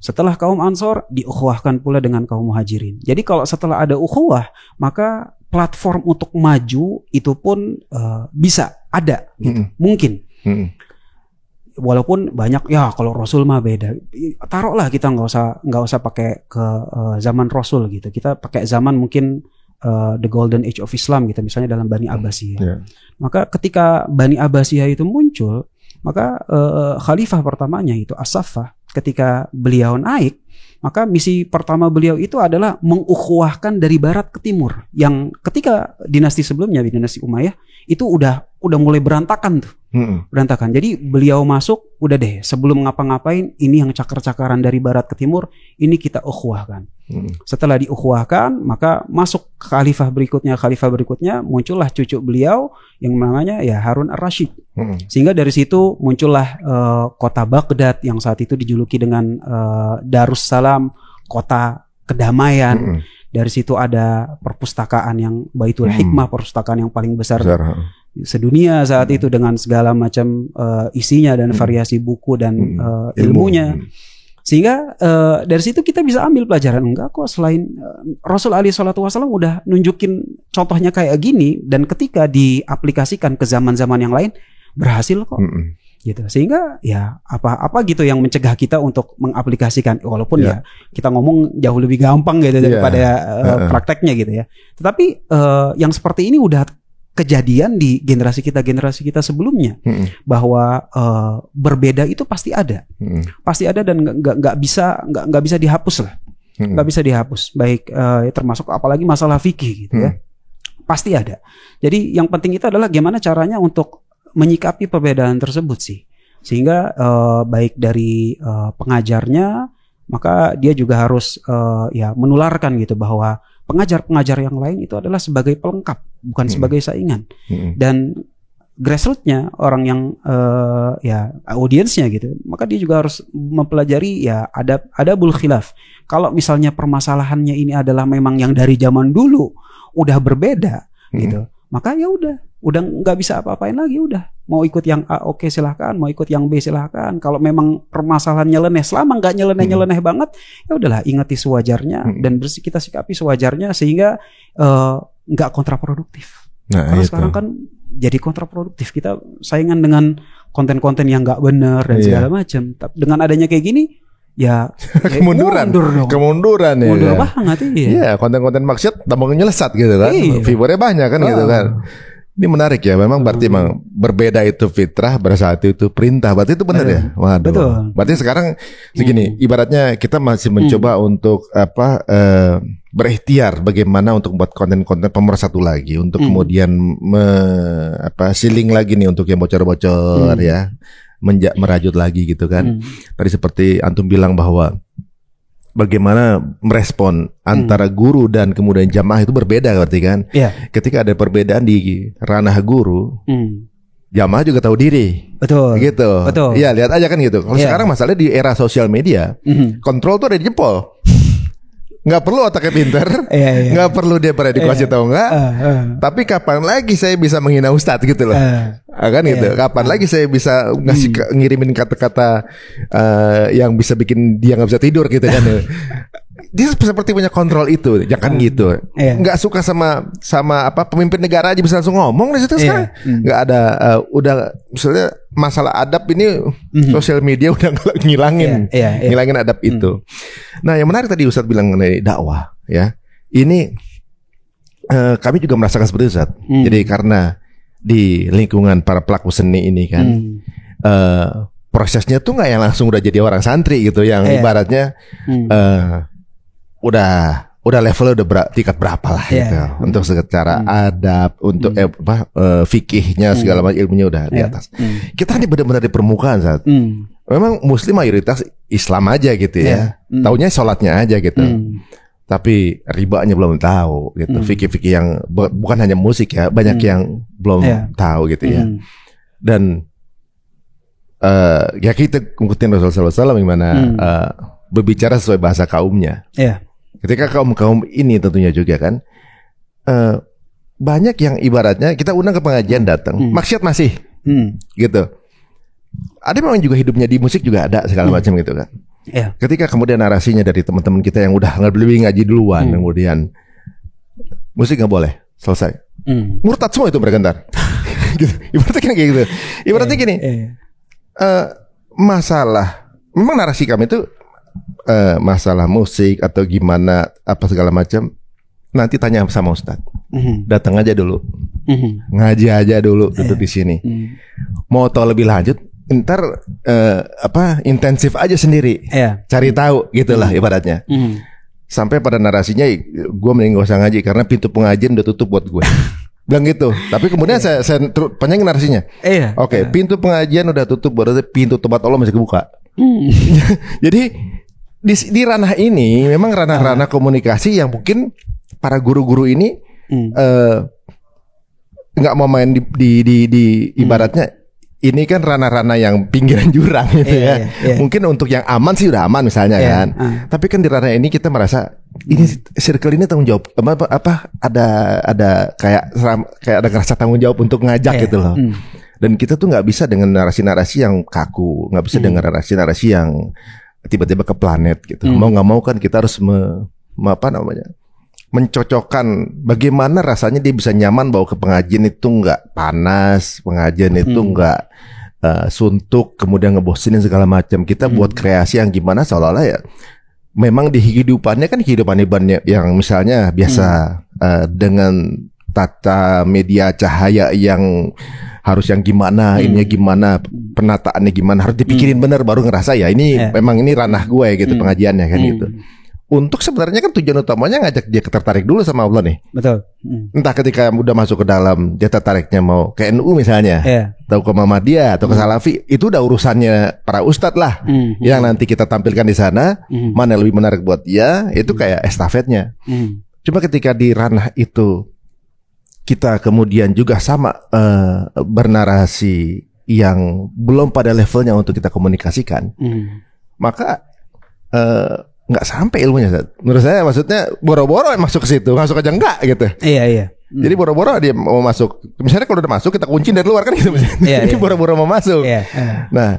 Setelah kaum Ansor, diukhuwahkan pula dengan kaum Muhajirin. Jadi kalau setelah ada ukhuwah, maka platform untuk maju itu pun bisa ada, gitu. Mungkin. Walaupun banyak ya kalau Rasul mah beda. Taruhlah kita nggak usah pakai ke zaman Rasul gitu. Kita pakai zaman mungkin the golden age of Islam gitu, misalnya dalam Bani Abbasiyah. Maka ketika Bani Abbasiyah itu muncul, maka khalifah pertamanya itu As-Saffah, ketika beliau naik, maka misi pertama beliau itu adalah mengukhuwahkan dari barat ke timur. Yang ketika dinasti sebelumnya, dinasti Umayyah, itu udah mulai berantakan tuh. Berantakan. Jadi beliau masuk, udah deh, sebelum ngapa-ngapain, ini yang cakar-cakaran dari barat ke timur, ini kita ukhuwahkan. Setelah diukhuwahkan, maka masuk khalifah berikutnya, muncullah cucu beliau yang namanya ya Harun ar-Rasyid. Sehingga dari situ muncullah kota Baghdad yang saat itu dijuluki dengan Darussalam, kota kedamaian. Dari situ ada perpustakaan yang Baitul Hikmah, perpustakaan yang paling besar sedunia saat itu dengan segala macam isinya dan variasi buku dan ilmunya. Sehingga dari situ kita bisa ambil pelajaran, enggak kok, selain Rasul alaihi salatu wasallam udah nunjukin contohnya kayak gini, dan ketika diaplikasikan ke zaman-zaman yang lain berhasil kok. Gitu. Sehingga ya apa gitu yang mencegah kita untuk mengaplikasikan, walaupun ya kita ngomong jauh lebih gampang gitu daripada prakteknya gitu ya. Tetapi yang seperti ini udah kejadian di generasi kita sebelumnya, bahwa berbeda itu pasti ada, dan nggak bisa dihapus lah, nggak bisa dihapus, baik termasuk apalagi masalah fikih gitu ya, pasti ada. Jadi yang penting itu adalah gimana caranya untuk menyikapi perbedaan tersebut sih, sehingga baik dari pengajarnya, maka dia juga harus ya menularkan gitu bahwa pengajar-pengajar yang lain itu adalah sebagai pelengkap, bukan sebagai saingan. Dan grassrootsnya, orang yang ya audiensnya gitu, maka dia juga harus mempelajari ya adabul khilaf. Kalau misalnya permasalahannya ini adalah memang yang dari zaman dulu udah berbeda gitu, maka ya udah nggak bisa apa-apain lagi, udah mau ikut yang A oke silahkan, mau ikut yang B silahkan. Kalau memang permasalahan nyeleneh, selama nggak nyeleneh banget, ya udahlah ingeti sewajarnya dan kita sikapi sewajarnya sehingga nggak kontraproduktif. Karena sekarang kan jadi kontraproduktif, kita saingan dengan konten-konten yang nggak benar dan segala macam. Dengan adanya kayak gini, ya kemunduran ya. Mundur banget Iya, konten-konten maksiat tambah nyelesat gitu kan. Viewernya banyak kan gitu kan. Ini menarik ya, memang berarti memang berbeda itu fitrah, bersatu itu perintah. Berarti itu benar ya? Waduh. Betul. Berarti sekarang segini, ibaratnya kita masih mencoba untuk berikhtiar bagaimana untuk membuat konten-konten pemersatu lagi, untuk kemudian siling lagi nih untuk yang bocor-bocor ya, merajut lagi gitu kan. Tadi seperti antum bilang bahwa bagaimana merespon antara guru dan kemudian jamaah itu berbeda berarti kan. Ketika ada perbedaan di ranah guru, jamaah juga tahu diri. Betul. Gitu. Betul. Iya, lihat aja kan gitu. Kalau sekarang masalahnya di era sosial media, kontrol tuh ada di jempol. Nggak perlu otaknya pinter, nggak perlu dia pada dikuasai tahu nggak. Tapi kapan lagi saya bisa menghina ustadz gitu loh, kan gitu. Kapan lagi saya bisa ngirimin kata-kata yang bisa bikin dia nggak bisa tidur gitu kan. Dia seperti punya kontrol itu, jangan gitu. Nggak suka sama pemimpin negara aja bisa langsung ngomong di situ sekarang. Nggak ada, udah misalnya masalah adab ini sosial media udah ngilangin adab itu. Nah, yang menarik tadi Ustadz bilang mengenai dakwah ya. Ini kami juga merasakan seperti itu, Ustadz. Jadi karena di lingkungan para pelaku seni ini kan prosesnya tuh nggak yang langsung udah jadi orang santri gitu, yang ibaratnya udah levelnya udah tingkat berapa lah gitu. Untuk secara adab, untuk fikihnya segala macam ilmunya udah di atas. Kita ini benar-benar di permukaan saat. Memang muslim mayoritas Islam aja gitu ya. Taunya sholatnya aja gitu. Tapi ribanya belum tahu gitu. Fikih-fikih yang bukan hanya musik ya, banyak yang belum tahu gitu ya. Dan ya kita ngikutin Rasulullah SAW gimana berbicara sesuai bahasa kaumnya. Ketika kaum ini tentunya juga kan banyak yang ibaratnya kita undang ke pengajian datang maksiat masih gitu. Ada memang juga hidupnya di musik juga ada segala macam gitu kan. Ketika kemudian narasinya dari teman-teman kita yang udah lebih ngaji duluan, kemudian musik nggak boleh, selesai. Murtad semua itu mereka ntar. Gitu. Ibaratnya kan kayak gitu. Ibaratnya gini, masalah memang narasi kami itu masalah musik atau gimana apa segala macam nanti tanya sama ustadz. Datang aja dulu, ngaji aja dulu duduk di sini. Mau tahu lebih lanjut, ntar intensif aja sendiri, cari tahu gitulah ibaratnya. Sampai pada narasinya gue mending gak usah ngaji karena pintu pengajian udah tutup buat gue. Bilang gitu. Tapi kemudian saya panjangin narasinya. Oke, pintu pengajian udah tutup, berarti pintu tobat Allah masih kebuka. Jadi di ranah ini memang ranah-ranah komunikasi yang mungkin para guru-guru ini nggak mau main di ibaratnya ini kan ranah-ranah yang pinggiran jurang gitu ya. Mungkin untuk yang aman sih udah aman misalnya kan. Tapi kan di ranah ini kita merasa ini circle ini tanggung jawab ada kayak ada rasa tanggung jawab untuk ngajak gitu loh. Dan kita tuh nggak bisa dengan narasi-narasi yang kaku, nggak bisa dengan narasi-narasi yang tiba-tiba ke planet gitu. Mau nggak mau kan kita harus mencocokkan bagaimana rasanya dia bisa nyaman bawa ke pengajian itu nggak panas, pengajian itu nggak suntuk, kemudian ngebosenin segala macam. Kita buat kreasi yang gimana seolah-olah ya memang di kehidupannya kan kehidupan yang misalnya biasa dengan tata media cahaya yang harus yang gimana, ininya gimana, penataannya gimana, harus dipikirin benar baru ngerasa ya ini memang ini ranah gue gitu pengajiannya kan gitu. Untuk sebenarnya kan tujuan utamanya ngajak dia tertarik dulu sama Allah nih. Betul. Entah ketika udah masuk ke dalam dia tertariknya mau ke NU misalnya, atau ke Muhammadiyah atau ke Salafi, itu udah urusannya para ustadz lah. Yang nanti kita tampilkan di sana, mana yang lebih menarik buat dia, itu kayak estafetnya. Cuma ketika di ranah itu kita kemudian juga sama bernarasi yang belum pada levelnya untuk kita komunikasikan, maka nggak sampai ilmunya. Menurut saya maksudnya boro-boro masuk ke situ, masuk aja enggak gitu. Jadi boro-boro dia mau masuk. Misalnya kalau udah masuk kita kunci dari luar kan gitu. Jadi boro-boro mau masuk. Nah,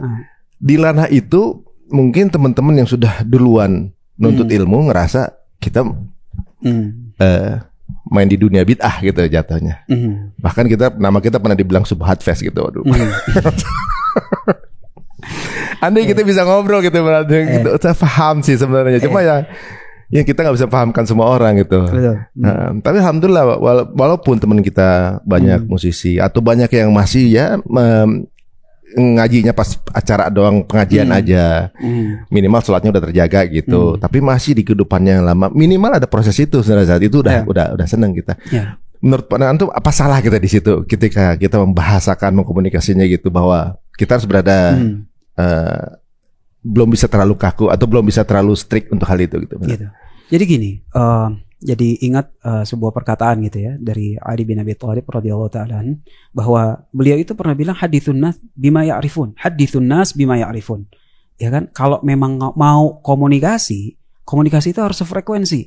di ranah itu mungkin teman-teman yang sudah duluan nuntut ilmu ngerasa kita main di dunia bid'ah gitu jatuhnya. Bahkan nama kita pernah dibilang subhat fest gitu. Waduh. Andai kita bisa ngobrol gitu berarti kita paham sih sebenarnya. Cuma yang kita nggak bisa pahamkan semua orang gitu. Nah, tapi alhamdulillah walaupun teman kita banyak musisi atau banyak yang masih ngajinya pas acara doang pengajian aja, minimal sholatnya udah terjaga gitu. Tapi masih di kehidupannya yang lama minimal ada proses itu sebenarnya saat itu udah seneng kita. Menurut Pak Antum apa salah kita di situ ketika kita membahasakan mengkomunikasinya gitu bahwa kita harus berada belum bisa terlalu kaku atau belum bisa terlalu strict untuk hal itu gitu. Jadi gini, jadi ingat sebuah perkataan gitu ya dari Ali bin Abi Thalib radhiyallahu taala bahwa beliau itu pernah bilang haditsun nas bima ya'rifun. Haditsun nas bima ya'rifun. Ya kan? Kalau memang mau komunikasi itu harus sefrekuensi.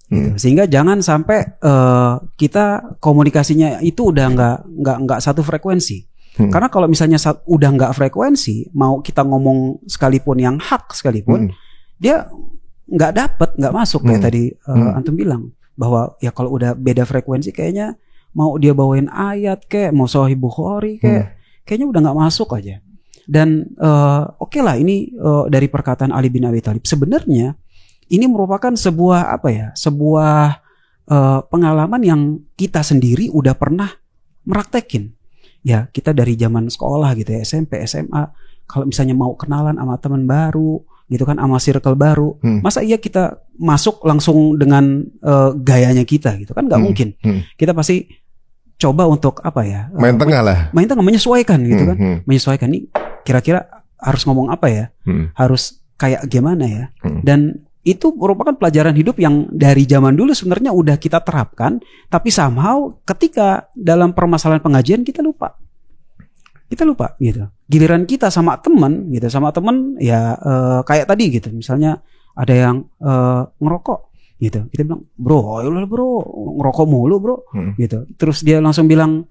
Gitu. Sehingga jangan sampai kita komunikasinya itu udah nggak satu frekuensi. Karena kalau misalnya udah nggak frekuensi, mau kita ngomong sekalipun yang hak sekalipun, dia nggak masuk kayak tadi antum bilang bahwa ya kalau udah beda frekuensi kayaknya mau dia bawain ayat kayak mau Sahih Bukhari kayaknya udah nggak masuk aja. Dan oke lah ini dari perkataan Ali bin Abi Thalib sebenarnya ini merupakan sebuah pengalaman yang kita sendiri udah pernah meraktekin. Ya kita dari zaman sekolah gitu ya SMP SMA kalau misalnya mau kenalan sama teman baru gitu kan sama circle baru, masa iya kita masuk langsung dengan gayanya kita gitu kan nggak mungkin. Kita pasti coba untuk main tengah menyesuaikan gitu kan, menyesuaikan nih kira-kira harus ngomong apa ya, harus kayak gimana ya. Dan itu merupakan pelajaran hidup yang dari zaman dulu sebenarnya udah kita terapkan, tapi somehow ketika dalam permasalahan pengajian kita lupa gitu. Giliran kita sama teman ya kayak tadi gitu, misalnya ada yang ngerokok gitu, kita bilang bro ngerokok mulu bro gitu, terus dia langsung bilang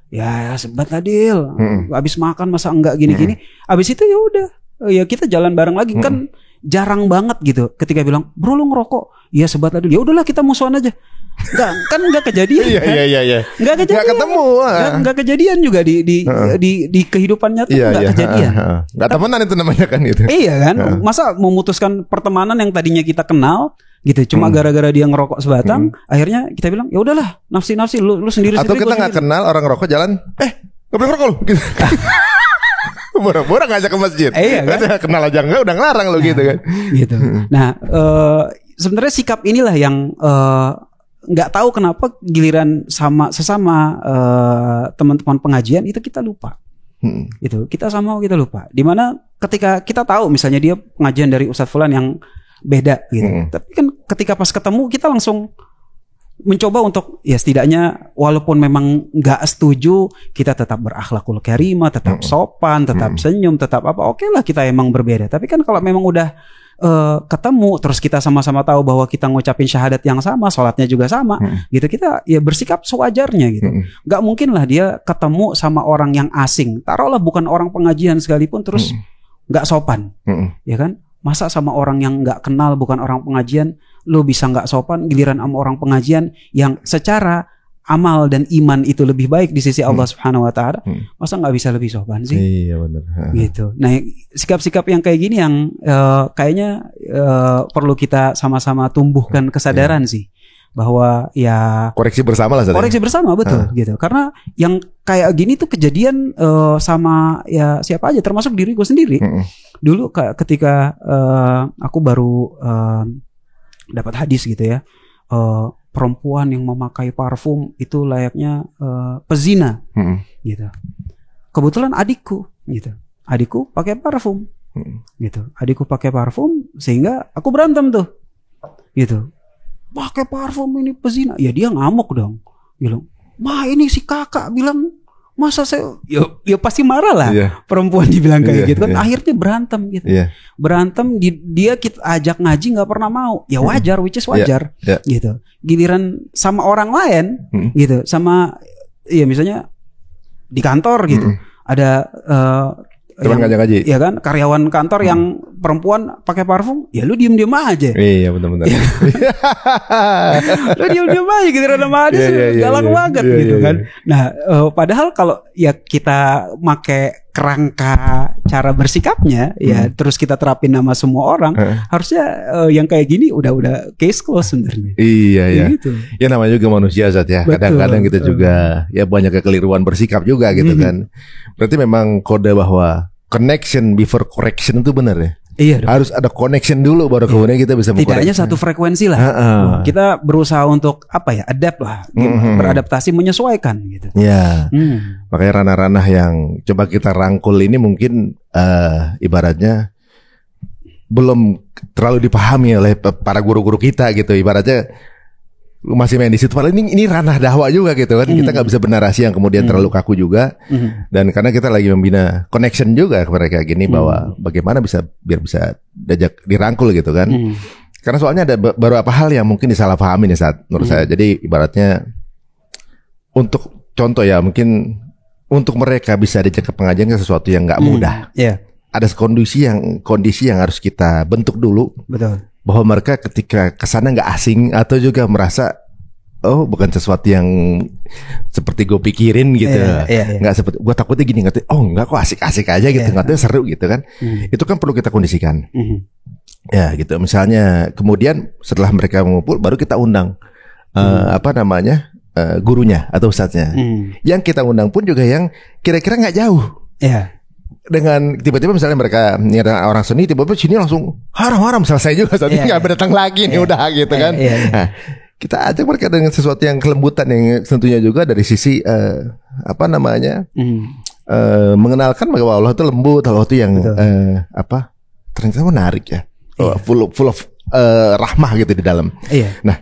ya sebat Adil, abis makan masa enggak gini-gini, abis itu ya udah ya kita jalan bareng lagi. Kan jarang banget gitu ketika bilang bro lu ngerokok ya sebat Adil, ya udahlah kita musuhan aja. Nggak kejadian. Iya. Nggak ketemu. Nggak kejadian juga di kehidupan nyata nggak kejadian. Nggak temenan itu namanya kan itu. Iya kan. Masa memutuskan pertemanan yang tadinya kita kenal gitu cuma gara-gara dia ngerokok sebatang, akhirnya kita bilang ya udahlah nafsi lu sendiri. Atau kita nggak kenal orang ngerokok jalan, nggak boleh ngerokok lu. Gitu. Bora-bora ngajak ke masjid. Iya kan. Kenal aja enggak udah ngelarang lo gitu kan. Gitu. Nah, sebenarnya sikap inilah yang nggak tahu kenapa giliran sesama teman-teman pengajian itu kita lupa. Itu kita lupa. Dimana ketika kita tahu misalnya dia pengajian dari Ustadz Fulan yang beda gitu. Tapi kan ketika pas ketemu kita langsung mencoba untuk ya setidaknya walaupun memang nggak setuju kita tetap berakhlakul karimah, tetap sopan, tetap senyum, tetap oke lah kita emang berbeda. Tapi kan kalau memang udah ketemu terus kita sama-sama tahu bahwa kita ngucapin syahadat yang sama, sholatnya juga sama gitu, kita ya bersikap sewajarnya gitu. Nggak mungkin lah dia ketemu sama orang yang asing, taruhlah bukan orang pengajian sekalipun terus nggak sopan, ya kan? Masa sama orang yang nggak kenal bukan orang pengajian lo bisa nggak sopan, giliran sama orang pengajian yang secara amal dan iman itu lebih baik di sisi Allah Subhanahu Wa Taala, masa nggak bisa lebih sopan sih? Iya benar. Gitu. Nah sikap-sikap yang kayak gini yang kayaknya perlu kita sama-sama tumbuhkan kesadaran sih, bahwa ya koreksi bersama lah. Koreksi bersama betul gitu. Karena yang kayak gini tuh kejadian sama ya siapa aja, termasuk diri gue sendiri. Dulu ketika aku baru dapat hadis gitu ya, perempuan yang memakai parfum itu layaknya pezina gitu. Kebetulan adikku pakai parfum gitu. Adikku pakai parfum sehingga aku berantem tuh gitu. Pakai parfum ini pezina. Ya dia ngamuk dong. Bilang, "Ma, ini si kakak bilang masa saya ya pasti marah lah. Perempuan dibilang kayak gitu kan. Akhirnya berantem gitu. Berantem dia kita ajak ngaji nggak pernah mau. Ya wajar, which is wajar gitu. Giliran sama orang lain gitu, sama ya misalnya di kantor gitu. Ada teman ngaji. Ya kan, karyawan kantor yang perempuan pakai parfum, ya lu diem-diem aja. Iya benar-benar. Lu diem-diem aja gitu, sama ada galak banget gitu kan. Nah, padahal kalau ya kita make kerangka cara bersikapnya, ya terus kita terapin nama semua orang, harusnya yang kayak gini udah case close sebenarnya. Iya. Gitu. Ya namanya juga manusia Zat ya. Kadang-kadang kita juga ya banyak kekeliruan bersikap juga gitu kan. Berarti memang kode bahwa connection before correction itu benar ya. Iya dong. Harus ada connection dulu baru kemudian kita bisa mengkoreksi. Tidak hanya satu frekuensi lah. Kita berusaha untuk adapt lah, beradaptasi, menyesuaikan gitu. Ya. Makanya ranah-ranah yang coba kita rangkul ini mungkin ibaratnya belum terlalu dipahami oleh para guru-guru kita gitu. Ibaratnya masih main di situ. Padahal ini ranah dakwah juga gitu kan. Kita nggak bisa bernarasi yang kemudian terlalu kaku juga. Dan karena kita lagi membina connection juga ke mereka gini bahwa bagaimana biar bisa diajak dirangkul gitu kan. Karena soalnya ada beberapa hal yang mungkin disalahpahami nih saat menurut saya. Jadi ibaratnya untuk contoh ya mungkin untuk mereka bisa diajak ke pengajian ke sesuatu yang nggak mudah. Ada kondisi yang harus kita bentuk dulu. Betul. Bahwa mereka ketika kesana nggak asing atau juga merasa bukan sesuatu yang seperti gue pikirin gitu, nggak seperti gue takutnya gini, nggak kok asik-asik aja gitu, nggak seru gitu kan, itu kan perlu kita kondisikan, ya gitu. Misalnya kemudian setelah mereka mengumpul, baru kita undang gurunya atau ustadznya, yang kita undang pun juga yang kira-kira nggak jauh. Dengan tiba-tiba misalnya mereka ini ada orang seni, tiba-tiba sini langsung haram selesai juga, soalnya nggak berdatang lagi nih udah gitu kan. Nah, kita ajak mereka dengan sesuatu yang kelembutan yang tentunya juga dari sisi mengenalkan bahwa Allah itu lembut, Allah itu yang ternyata menarik ya, full of rahmah gitu di dalam. Nah,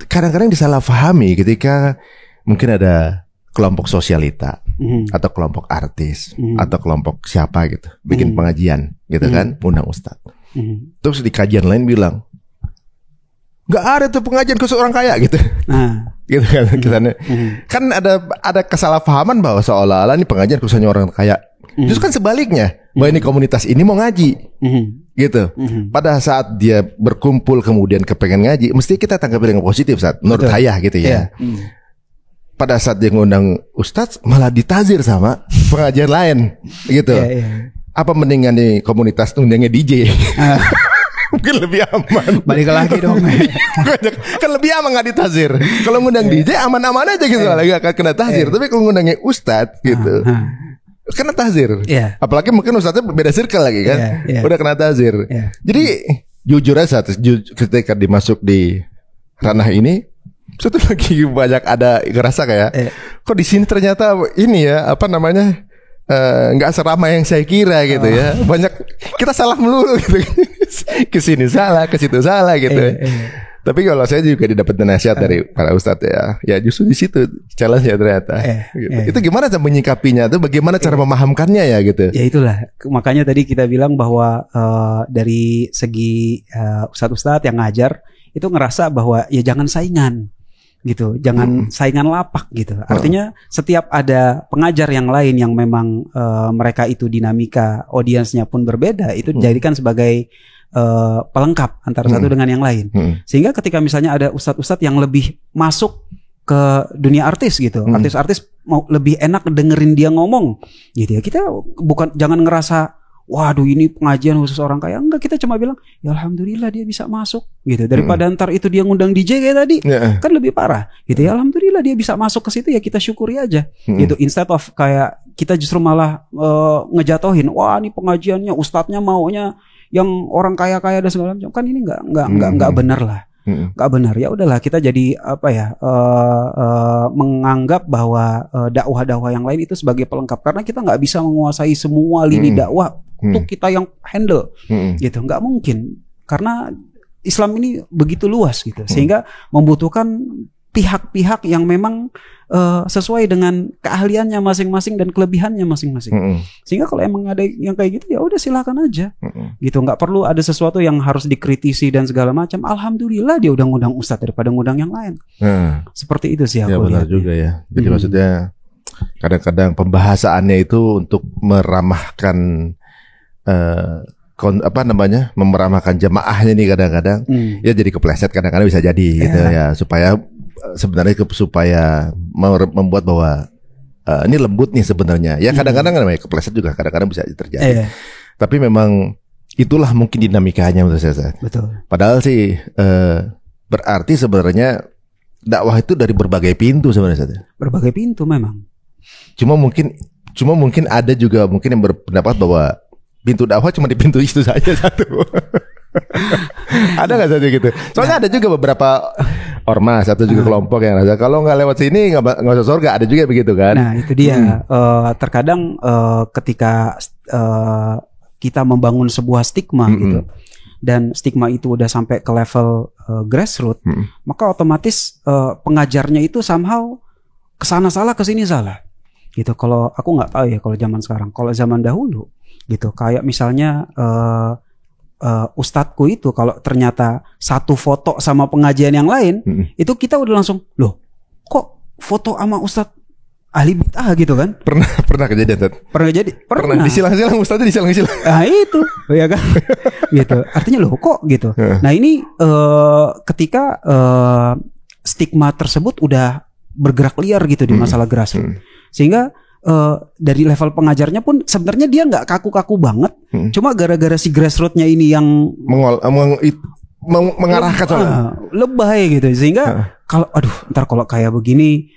kadang-kadang disalahpahami ketika mungkin ada kelompok sosialita atau kelompok artis atau kelompok siapa gitu bikin pengajian gitu kan, undang ustadz. Terus di kajian lain bilang nggak ada tuh pengajian khusus orang kaya gitu. Gitu kan kesannya. Kan ada kesalahpahaman bahwa seolah-olah ini pengajian khususnya orang kaya. Justru kan sebaliknya, bahwa ini komunitas ini mau ngaji gitu. Pada saat dia berkumpul kemudian kepengen ngaji, mesti kita tanggapi dengan positif saat menurut saya gitu ya. Pada saat dia ngundang ustadz malah ditazir sama pengajian lain gitu. Apa mendingan nih komunitas undangnya DJ? Mungkin lebih aman. Balik lagi dong. Kan lebih aman nggak ditazir. Kalau ngundang DJ aman-aman aja gitu, nggak akan kena tazir. Tapi kalau ngundangnya ustadz gitu, kena tazir. Apalagi mungkin ustadznya beda circle lagi kan, udah kena tazir. Jadi jujur aja ketika dimasuk di ranah ini, itu lagi banyak ada ngerasa kayak kok di sini ternyata ini ya nggak seramai yang saya kira gitu ya. Banyak kita salah melulu gitu. Ke sini salah, ke situ salah gitu. Tapi kalau saya juga didapat nasihat dari para ustadz ya justru di situ challenge ya ternyata. Gitu. Itu gimana cara menyikapinya? Itu bagaimana cara memahamkannya ya gitu? Ya itulah makanya tadi kita bilang bahwa dari segi ustadz-ustadz yang ngajar itu ngerasa bahwa ya jangan saingan. Gitu, jangan saingan lapak gitu. Artinya setiap ada pengajar yang lain yang memang mereka itu dinamika audiensnya pun berbeda, itu dijadikan sebagai pelengkap antara satu dengan yang lain. Sehingga ketika misalnya ada ustadz-ustadz yang lebih masuk ke dunia artis gitu, artis-artis mau lebih enak dengerin dia ngomong gitu ya. Kita jangan ngerasa waduh ini pengajian khusus orang kaya. Enggak, kita cuma bilang ya alhamdulillah dia bisa masuk gitu. Daripada ntar itu dia ngundang DJ kayak tadi, kan lebih parah gitu ya. Alhamdulillah dia bisa masuk ke situ, ya kita syukuri aja gitu. Instead of kayak kita justru malah ngejatohin, wah ini pengajiannya ustadznya maunya yang orang kaya-kaya dan segala macam. Kan ini enggak benar lah. Nggak benar. Ya udahlah, kita jadi menganggap bahwa dakwah-dakwah yang lain itu sebagai pelengkap, karena kita nggak bisa menguasai semua lini dakwah untuk kita yang handle gitu, nggak mungkin, karena Islam ini begitu luas gitu, sehingga membutuhkan pihak-pihak yang memang sesuai dengan keahliannya masing-masing dan kelebihannya masing-masing. Sehingga kalau emang ada yang kayak gitu ya udah silakan aja. Gitu, nggak perlu ada sesuatu yang harus dikritisi dan segala macam. Alhamdulillah dia udah ngundang ustadz daripada ngundang yang lain. Seperti itu sih aku ya, benar lihat. juga ya. Jadi maksudnya kadang-kadang pembahasannya itu untuk meramahkan memeramahkan jemaahnya nih kadang-kadang ya jadi kepleset, kadang-kadang bisa jadi gitu ya, supaya membuat bahwa ini lembut nih sebenarnya. Ya kadang-kadang namanya kepleset juga kadang-kadang bisa terjadi. Tapi memang itulah mungkin dinamikanya menurut saya. Betul. Padahal sih berarti sebenarnya dakwah itu dari berbagai pintu sebenarnya. Berbagai pintu memang. Cuma mungkin ada juga mungkin yang berpendapat bahwa pintu dakwah cuma di pintu itu saja satu. Ada nggak saja gitu? Soalnya ada juga beberapa ormas atau juga kelompok yang rasa kalau nggak lewat sini nggak masuk surga. Ada juga begitu kan? Nah itu dia. Terkadang ketika kita membangun sebuah stigma gitu, dan stigma itu udah sampai ke level grassroots, maka otomatis pengajarnya itu somehow kesana salah kesini salah. Gitu. Kalau aku nggak tahu ya kalau zaman sekarang. Kalau zaman dahulu, gitu. Kayak misalnya ustadku itu kalau ternyata satu foto sama pengajian yang lain, itu kita udah langsung, loh kok foto sama ustadz ahli bid'ah gitu kan? Pernah kejadian, Tad? Pernah disilang-silang, ustadznya disilang-silang. Nah itu, ya kan? Gitu. Artinya loh kok gitu. Nah ini ketika stigma tersebut udah bergerak liar gitu di masalah grassroots, sehingga dari level pengajarnya pun sebenarnya dia nggak kaku-kaku banget, cuma gara-gara si grassrootsnya ini yang mengarahkan lebay gitu, sehingga ntar kalau kayak begini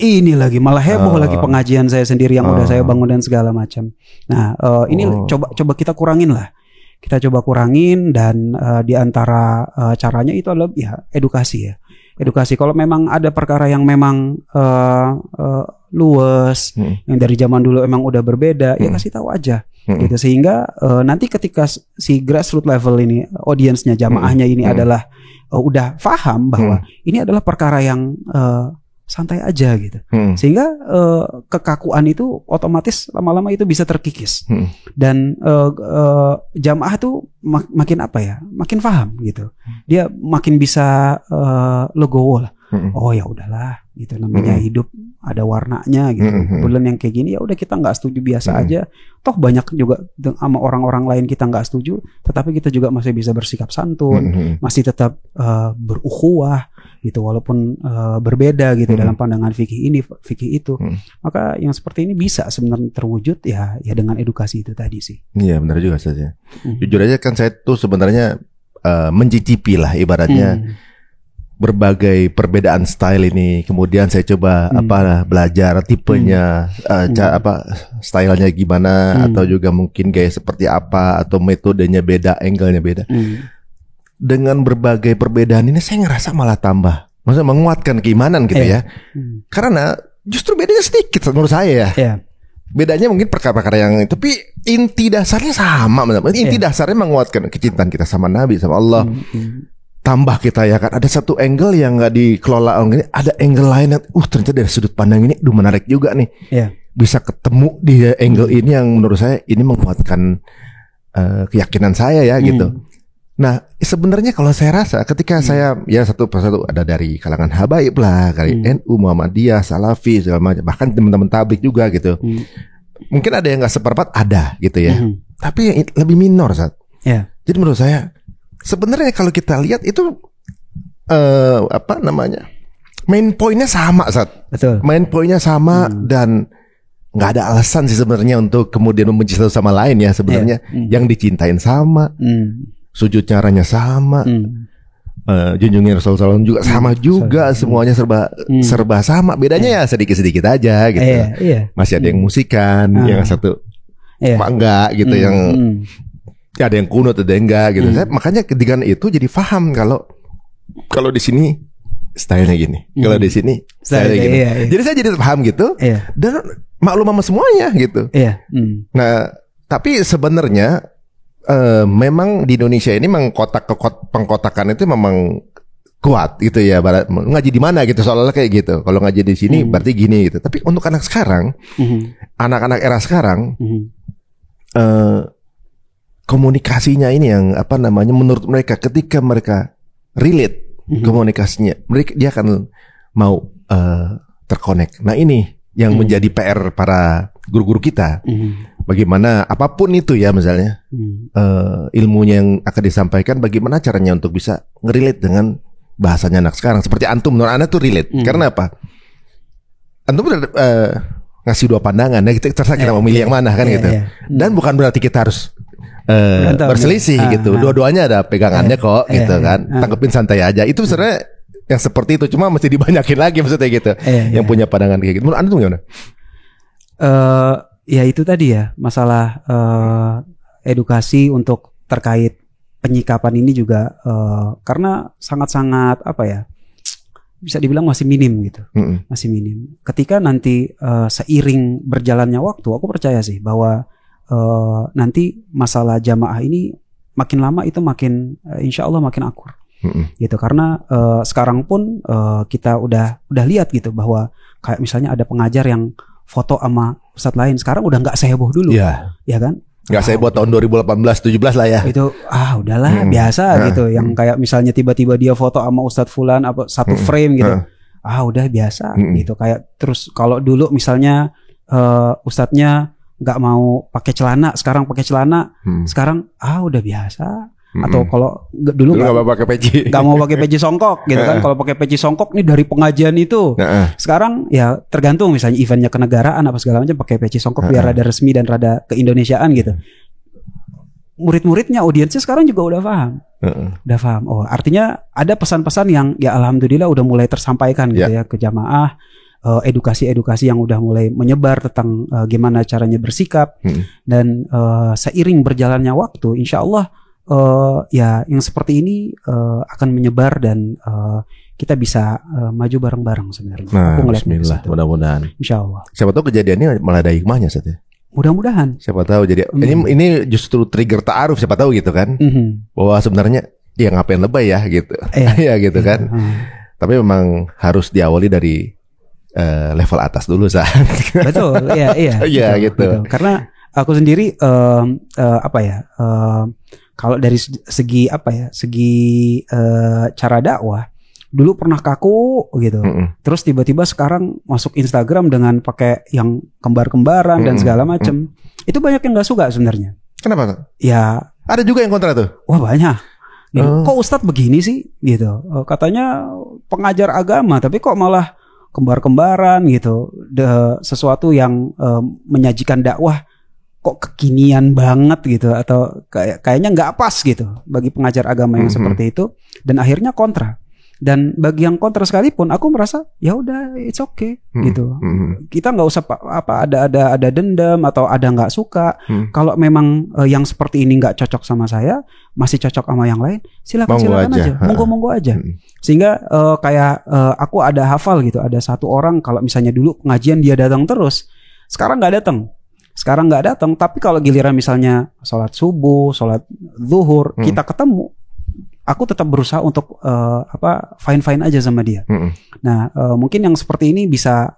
ini lagi malah heboh lagi pengajian saya sendiri yang udah saya bangun dan segala macam. Nah ini coba kita kurangin lah. Kita coba kurangin dan di antara caranya itu adalah ya edukasi ya. Edukasi. Kalau memang ada perkara yang memang luas, yang dari zaman dulu emang udah berbeda, ya kasih tahu aja. Gitu. Sehingga nanti ketika si grassroots level ini, audiensnya, jamaahnya ini adalah udah paham bahwa ini adalah perkara yang santai aja gitu. Sehingga kekakuan itu otomatis lama-lama itu bisa terkikis. Dan jamaah tuh makin makin paham gitu. Dia makin bisa legowo lah. Oh ya udahlah gitu, namanya hidup ada warnanya gitu. Bulan yang kayak gini ya udah kita nggak setuju biasa aja. Toh banyak juga sama orang-orang lain kita nggak setuju, tetapi kita juga masih bisa bersikap santun, masih tetap berukhuwah gitu, walaupun berbeda gitu dalam pandangan fikih ini, fikih itu. Maka yang seperti ini bisa sebenarnya terwujud ya dengan edukasi itu tadi sih. Iya benar juga saja. Jujur aja kan saya tuh sebenarnya mencicipi lah ibaratnya berbagai perbedaan style ini. Kemudian saya coba belajar tipenya, stylenya gimana, atau juga mungkin gaya seperti apa, atau metodenya beda, angle-nya beda. Dengan berbagai perbedaan ini saya ngerasa malah tambah, maksudnya menguatkan keimanan gitu ya. Karena justru bedanya sedikit menurut saya ya. Bedanya mungkin perkara-perkara yang tapi inti dasarnya sama. Inti dasarnya menguatkan kecintaan kita sama Nabi, sama Allah. Tambah kita ya kan, ada satu angle yang nggak dikelola ini, ada angle lain yang ternyata dari sudut pandang ini menarik juga nih. Bisa ketemu di angle ini yang menurut saya ini menguatkan keyakinan saya ya gitu. Nah sebenarnya kalau saya rasa ketika saya ya satu persatu ada dari kalangan habaib lah, dari NU, Muhammadiyah, Salafi segala macam, bahkan teman-teman tabligh juga gitu. Mungkin ada yang nggak seperempat, ada gitu ya. Tapi yang lebih minor Sat. Jadi menurut saya sebenarnya kalau kita lihat itu main poinnya sama Sat. Betul. Main poinnya sama dan nggak ada alasan sih sebenarnya untuk kemudian membenci satu sama lain ya sebenarnya. Yang dicintain sama, sujud caranya sama, junjungin Rasulullah SAW juga sama juga, semuanya serba sama. Bedanya ya sedikit-sedikit aja gitu. Masih ada yang musikan, yang satu enggak gitu, yang ada yang kunut, ada yang enggak gitu. Saya makanya ketika itu jadi paham kalau di sini stylenya gini, kalau di sini stylenya gini. Jadi saya jadi paham gitu, dan maklum sama semuanya gitu. Nah, tapi sebenarnya memang di Indonesia ini pengkotakan itu memang kuat gitu ya, ngaji di mana gitu soalnya kayak gitu. Kalau ngaji di sini berarti gini gitu. Tapi untuk anak sekarang, anak-anak era sekarang, komunikasinya ini yang apa namanya menurut mereka ketika mereka relate komunikasinya, dia akan mau terkonek. Nah ini yang menjadi PR para guru-guru kita. Bagaimana apapun itu ya misalnya ilmunya yang akan disampaikan, bagaimana caranya untuk bisa ngerelate dengan bahasanya anak sekarang. Seperti antum, menurut anda tuh relate. Karena apa? Antum udah ngasih dua pandangan, ya terserah kita mau milih yang mana kan gitu. Dan bukan berarti kita harus berselisih gitu. Dua-duanya ada pegangannya kok gitu kan. Tanggepin santai aja. Itu sebenarnya yang seperti itu, cuma mesti dibanyakin lagi maksudnya gitu. Yang punya pandangan kayak gitu. Menurut anda tuh gimana? Ya itu tadi ya, masalah edukasi untuk terkait penyikapan ini juga karena sangat-sangat apa ya, bisa dibilang masih minim gitu, masih minim. Ketika nanti seiring berjalannya waktu, aku percaya sih bahwa nanti masalah jamaah ini makin lama itu makin insya Allah makin akur, gitu. Karena sekarang pun kita udah lihat gitu bahwa kayak misalnya ada pengajar yang foto sama ustadz lain, sekarang udah nggak seheboh dulu, ya kan? Nggak saya buat tahun 2018-17 lah ya. Itu udahlah biasa gitu. Yang kayak misalnya tiba-tiba dia foto sama Ustadz Fulan apa satu frame gitu. Udah biasa gitu. Kayak terus kalau dulu misalnya ustadznya nggak mau pakai celana, sekarang pakai celana, sekarang udah biasa. Atau kalau dulu nggak mau pakai peci songkok gitu kan. Kalau pakai peci songkok nih dari pengajian itu. Sekarang ya tergantung, misalnya eventnya kenegaraan apa segala macam pakai peci songkok biar rada resmi dan rada keindonesiaan gitu. Murid-muridnya, audiensnya sekarang juga udah paham. Udah paham. Oh, artinya ada pesan-pesan yang ya alhamdulillah udah mulai tersampaikan gitu ya ke jamaah. Edukasi-edukasi yang udah mulai menyebar tentang gimana caranya bersikap. Dan seiring berjalannya waktu, insya Allah ya yang seperti ini akan menyebar dan kita bisa maju bareng-bareng sebenarnya. Nah, bismillah, mudah-mudahan. Insya Allah. Siapa tahu kejadiannya malah ada hikmahnya saja. Mudah-mudahan. Siapa tahu jadi ini justru trigger ta'aruf, siapa tahu gitu kan. Bahwa sebenarnya ya ngapain lebay ya gitu. Ya gitu kan. Tapi memang harus diawali dari level atas dulu saat. Betul, iya. Iya gitu. Betul. Karena aku sendiri kalau dari segi cara dakwah dulu pernah kaku gitu. Terus tiba-tiba sekarang masuk Instagram dengan pakai yang kembar-kembaran dan segala macam. Itu banyak yang nggak suka sebenarnya. Kenapa? Ya ada juga yang kontra tuh. Wah banyak. Gitu. Kok Ustadz begini sih gitu. Katanya pengajar agama tapi kok malah kembar-kembaran gitu. Sesuatu yang menyajikan dakwah kok kekinian banget gitu, atau kayaknya nggak pas gitu bagi pengajar agama yang seperti itu, dan akhirnya kontra. Dan bagi yang kontra sekalipun aku merasa ya udah it's okay gitu. Kita nggak usah ada dendam atau ada nggak suka. Kalau memang yang seperti ini nggak cocok sama saya, masih cocok sama yang lain, silakan aja. Monggo aja. Sehingga aku ada hafal gitu, ada satu orang kalau misalnya dulu pengajian dia datang terus, sekarang nggak datang. Tapi kalau giliran misalnya sholat subuh, sholat zuhur, kita ketemu, aku tetap berusaha untuk fine aja sama dia. Nah, mungkin yang seperti ini bisa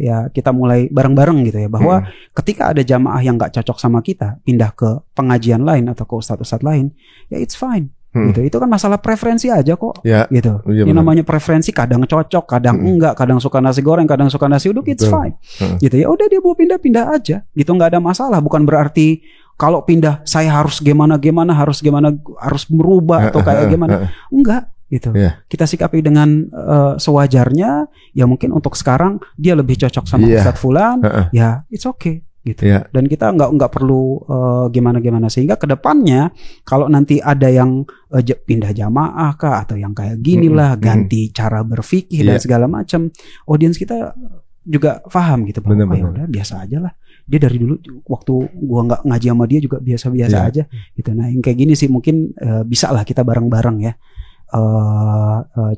ya kita mulai bareng-bareng gitu ya, bahwa ketika ada jamaah yang nggak cocok sama kita, pindah ke pengajian lain atau ke ustadz lain, ya it's fine. Gitu. Itu kan masalah preferensi aja kok. Gitu. Ini namanya preferensi, kadang cocok, kadang enggak, kadang suka nasi goreng, kadang suka nasi uduk, it's fine. Gitu ya. Udah dia mau pindah aja. Gitu, nggak ada masalah. Bukan berarti kalau pindah saya harus gimana, harus merubah atau kayak gimana. Enggak. Gitu. Kita sikapi dengan sewajarnya. Ya mungkin untuk sekarang dia lebih cocok sama Ustadz Fulan. Ya it's okay. Gitu. Dan kita nggak perlu gimana sehingga kedepannya kalau nanti ada yang pindah jamaah kah atau yang kayak gini lah, ganti cara berfikih dan segala macam, audiens kita juga paham gitu, bahwa ya udah biasa aja lah, dia dari dulu waktu gua nggak ngaji sama dia juga biasa aja gitu. Nah yang kayak gini sih mungkin bisa lah kita bareng-bareng ya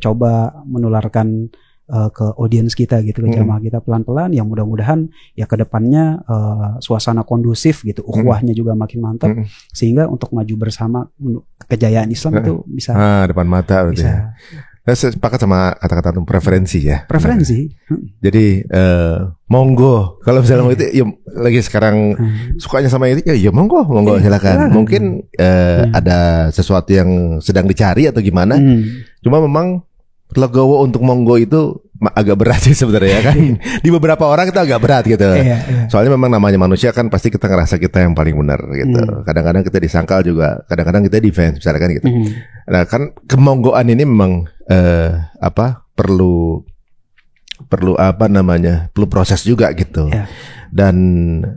coba menularkan ke audiens kita gitu, ke jamaah kita pelan-pelan, yang mudah-mudahan ya kedepannya suasana kondusif gitu, ukhuwahnya juga makin mantap, sehingga untuk maju bersama kejayaan Islam itu bisa depan mata bisa. Saya sepakat sama kata-kata antum, preferensi ya. Preferensi. Jadi monggo kalau misalnya mau itu ya, lagi sekarang sukanya sama itu ya monggo silakan. Mungkin ada sesuatu yang sedang dicari atau gimana. Cuma memang legowo untuk monggo itu agak berat sih sebenarnya kan. Di beberapa orang itu agak berat gitu. Soalnya memang namanya manusia kan pasti kita ngerasa kita yang paling benar gitu. Kadang-kadang kita disangkal juga, kadang-kadang kita defense misalkan gitu. Nah kan kemonggoan ini memang perlu proses juga gitu. Dan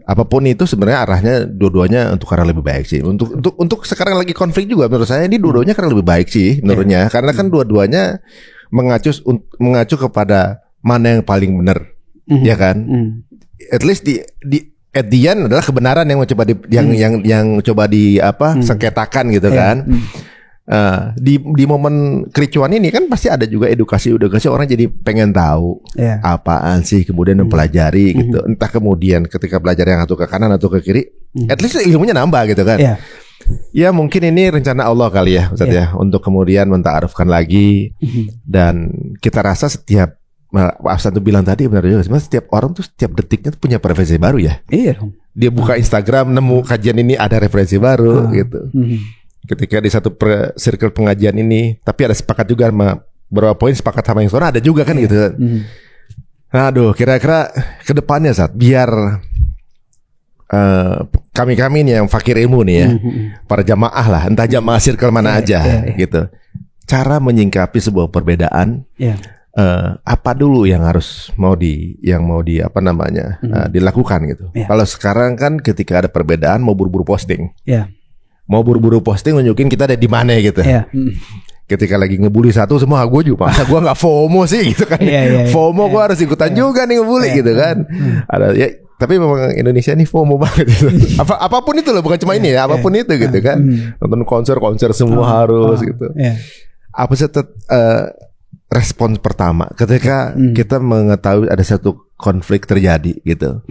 apapun itu sebenarnya arahnya dua-duanya untuk arah lebih baik sih. Untuk sekarang lagi konflik juga menurut saya ini dua-duanya karena lebih baik sih menurutnya. Karena kan dua-duanya mengacu kepada mana yang paling benar, ya kan? At least di at the end adalah kebenaran yang coba sengketakan gitu kan. Di momen kericuan ini kan pasti ada juga edukasi orang jadi pengen tahu apaan sih, kemudian mempelajari gitu. Entah kemudian ketika belajar yang satu ke kanan atau ke kiri, at least ilmunya nambah gitu kan. Ya mungkin ini rencana Allah kali ya Ustaz ya, untuk kemudian menta'arufkan lagi. Dan kita rasa setiap Ustaz tuh bilang tadi benar juga, sebenarnya setiap orang tuh setiap detiknya tuh punya referensi baru ya. Dia buka Instagram nemu kajian ini ada referensi baru gitu. Ketika di satu circle pengajian ini, tapi ada sepakat juga sama beberapa poin, sepakat sama yang sana ada juga kan gitu. Aduh, kira-kira ke depannya Ustaz, biar kami nih yang fakir ilmu nih ya, para jamaah lah, entah jamaah circle mana aja gitu. Cara menyingkapi sebuah perbedaan, apa dulu yang harus dilakukan gitu. Kalau sekarang kan ketika ada perbedaan mau buru-buru posting. Mau buru-buru posting nunjukin kita ada di mana gitu. Ketika lagi ngebully satu semua gue juga, masa gue nggak FOMO sih gitu kan. FOMO gue harus ikutan juga nih ngebully gitu kan. Ada ya, tapi memang Indonesia nih FOMO banget gitu. Apapun itu loh, bukan cuma ini ya, apapun itu gitu kan. Nonton konser semua harus gitu. Apa sih respons pertama ketika kita mengetahui ada satu konflik terjadi gitu?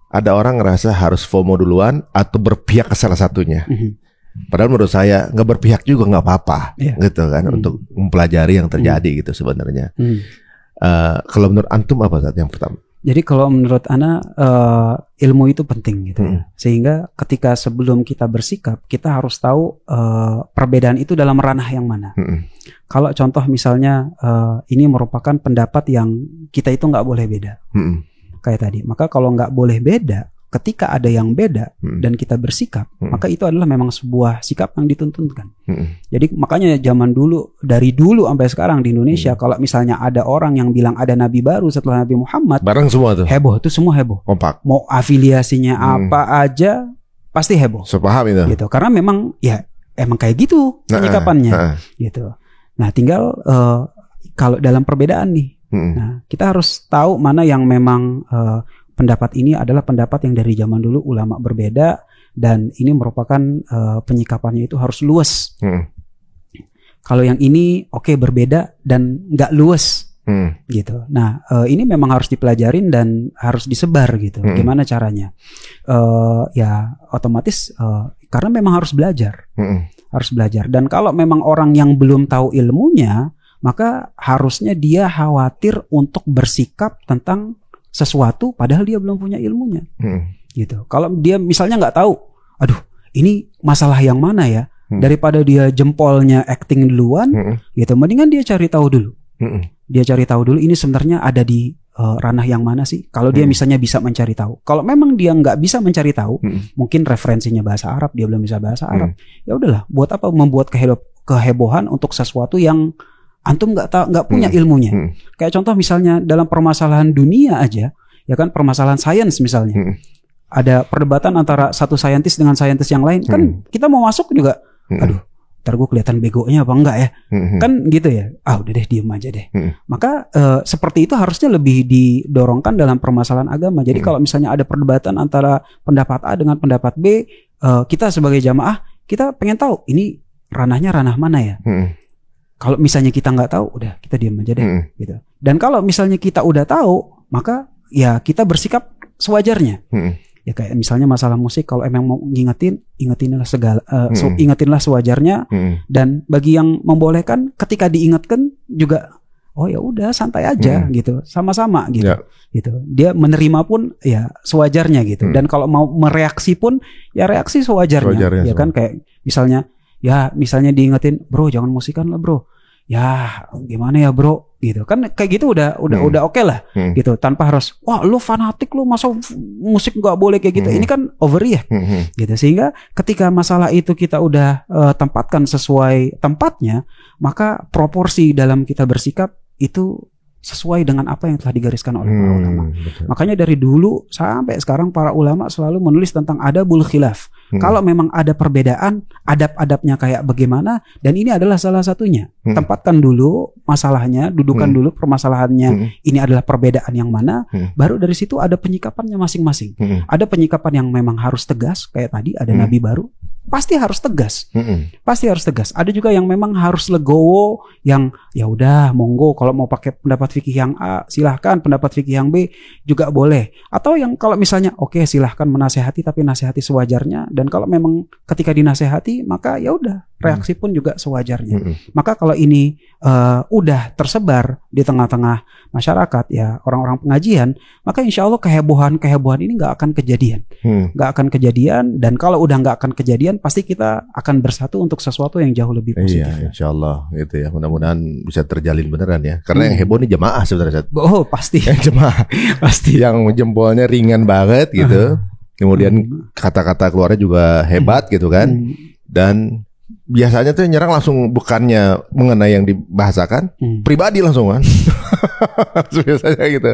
Ada orang ngerasa harus FOMO duluan atau berpihak ke salah satunya. Padahal menurut saya nggak berpihak juga nggak apa-apa, gitu kan, untuk mempelajari yang terjadi gitu sebenarnya. Kalau menurut antum apa saat yang pertama? Jadi kalau menurut Ana ilmu itu penting gitu ya. Sehingga ketika sebelum kita bersikap kita harus tahu perbedaan itu dalam ranah yang mana. Kalau contoh misalnya ini merupakan pendapat yang kita itu nggak boleh beda, kayak tadi. Maka kalau nggak boleh beda, ketika ada yang beda dan kita bersikap, maka itu adalah memang sebuah sikap yang dituntunkan. Jadi makanya zaman dulu, dari dulu sampai sekarang di Indonesia, kalau misalnya ada orang yang bilang ada nabi baru setelah Nabi Muhammad, bareng semua tuh. Heboh, itu semua heboh. Kompak. Mau afiliasinya apa aja pasti heboh. Sepaham itu. Gitu. Karena memang ya emang kayak gitu penyikapannya. Gitu. Nah, tinggal kalau dalam perbedaan nih, nah kita harus tahu mana yang memang pendapat ini adalah pendapat yang dari zaman dulu ulama berbeda, dan ini merupakan penyikapannya itu harus luas. Kalau yang ini berbeda dan nggak luas, gitu. Nah ini memang harus dipelajarin dan harus disebar gitu. Gimana caranya? Ya otomatis karena memang harus belajar, harus belajar. Dan kalau memang orang yang belum tahu ilmunya, maka harusnya dia khawatir untuk bersikap tentang sesuatu padahal dia belum punya ilmunya, gitu. Kalau dia misalnya nggak tahu, aduh ini masalah yang mana ya, daripada dia jempolnya acting duluan, gitu, mendingan dia cari tahu dulu. Dia cari tahu dulu ini sebenarnya ada di ranah yang mana sih. Kalau dia misalnya bisa mencari tahu, kalau memang dia nggak bisa mencari tahu, mungkin referensinya bahasa Arab, dia belum bisa bahasa Arab, ya udahlah, buat apa membuat kehebohan untuk sesuatu yang antum nggak punya ilmunya. Kayak contoh misalnya dalam permasalahan dunia aja, ya kan, permasalahan sains misalnya, ada perdebatan antara satu saintis dengan saintis yang lain, kan kita mau masuk juga, aduh, ntar gue kelihatan begonya apa enggak ya, kan gitu ya. Udah deh, diem aja deh. Maka seperti itu harusnya lebih didorongkan dalam permasalahan agama. Jadi kalau misalnya ada perdebatan antara pendapat A dengan pendapat B, kita sebagai jamaah kita pengen tahu ini ranahnya ranah mana ya. Kalau misalnya kita nggak tahu, udah kita diam aja deh, gitu. Dan kalau misalnya kita udah tahu, maka ya kita bersikap sewajarnya, Ya kayak misalnya masalah musik, kalau emang mau ingetinlah segala, ingetinlah sewajarnya. Dan bagi yang membolehkan, ketika diingatkan juga, oh ya udah santai aja gitu, sama-sama gitu. Gitu. Dia menerima pun ya sewajarnya gitu. Dan kalau mau mereaksi pun ya reaksi sewajarnya. Ya kan kayak misalnya diingetin, bro jangan musikan lah bro. Ya gimana ya bro gitu kan, kayak gitu udah oke lah gitu, tanpa harus wah lu fanatik lu masa musik nggak boleh kayak gitu. Ini kan overreact gitu. Sehingga ketika masalah itu kita udah tempatkan sesuai tempatnya, maka proporsi dalam kita bersikap itu sesuai dengan apa yang telah digariskan oleh para ulama. Makanya dari dulu sampai sekarang para ulama selalu menulis tentang adabul khilaf. Kalau memang ada perbedaan, adab-adabnya kayak bagaimana, dan ini adalah salah satunya. Tempatkan dulu masalahnya, dudukan dulu permasalahannya, ini adalah perbedaan yang mana, baru dari situ ada penyikapannya masing-masing. Ada penyikapan yang memang harus tegas, kayak tadi ada nabi baru, pasti harus tegas. Pasti harus tegas. Ada juga yang memang harus legowo, yang ya udah monggo kalau mau pakai pendapat fikih yang A silahkan, pendapat fikih yang B juga boleh. Atau yang kalau misalnya oke, silahkan menasehati tapi nasihati sewajarnya, dan kalau memang ketika dinasehati maka ya udah reaksi pun juga sewajarnya. Maka kalau ini udah tersebar di tengah-tengah masyarakat ya orang-orang pengajian, maka insya Allah kehebohan ini nggak akan kejadian, nggak akan kejadian. Dan kalau udah nggak akan kejadian, pasti kita akan bersatu untuk sesuatu yang jauh lebih positif. Iya, insya Allah gitu ya. Mudah-mudahan bisa terjalin beneran ya. Karena yang heboh ini jemaah sebenarnya. Oh pasti. Yang jemaah pasti. Yang jempolnya ringan banget gitu. Kemudian kata-kata keluarnya juga hebat gitu kan. Dan biasanya tuh nyerang langsung bukannya mengenai yang dibahasakan, pribadi langsung kan. Biasanya gitu.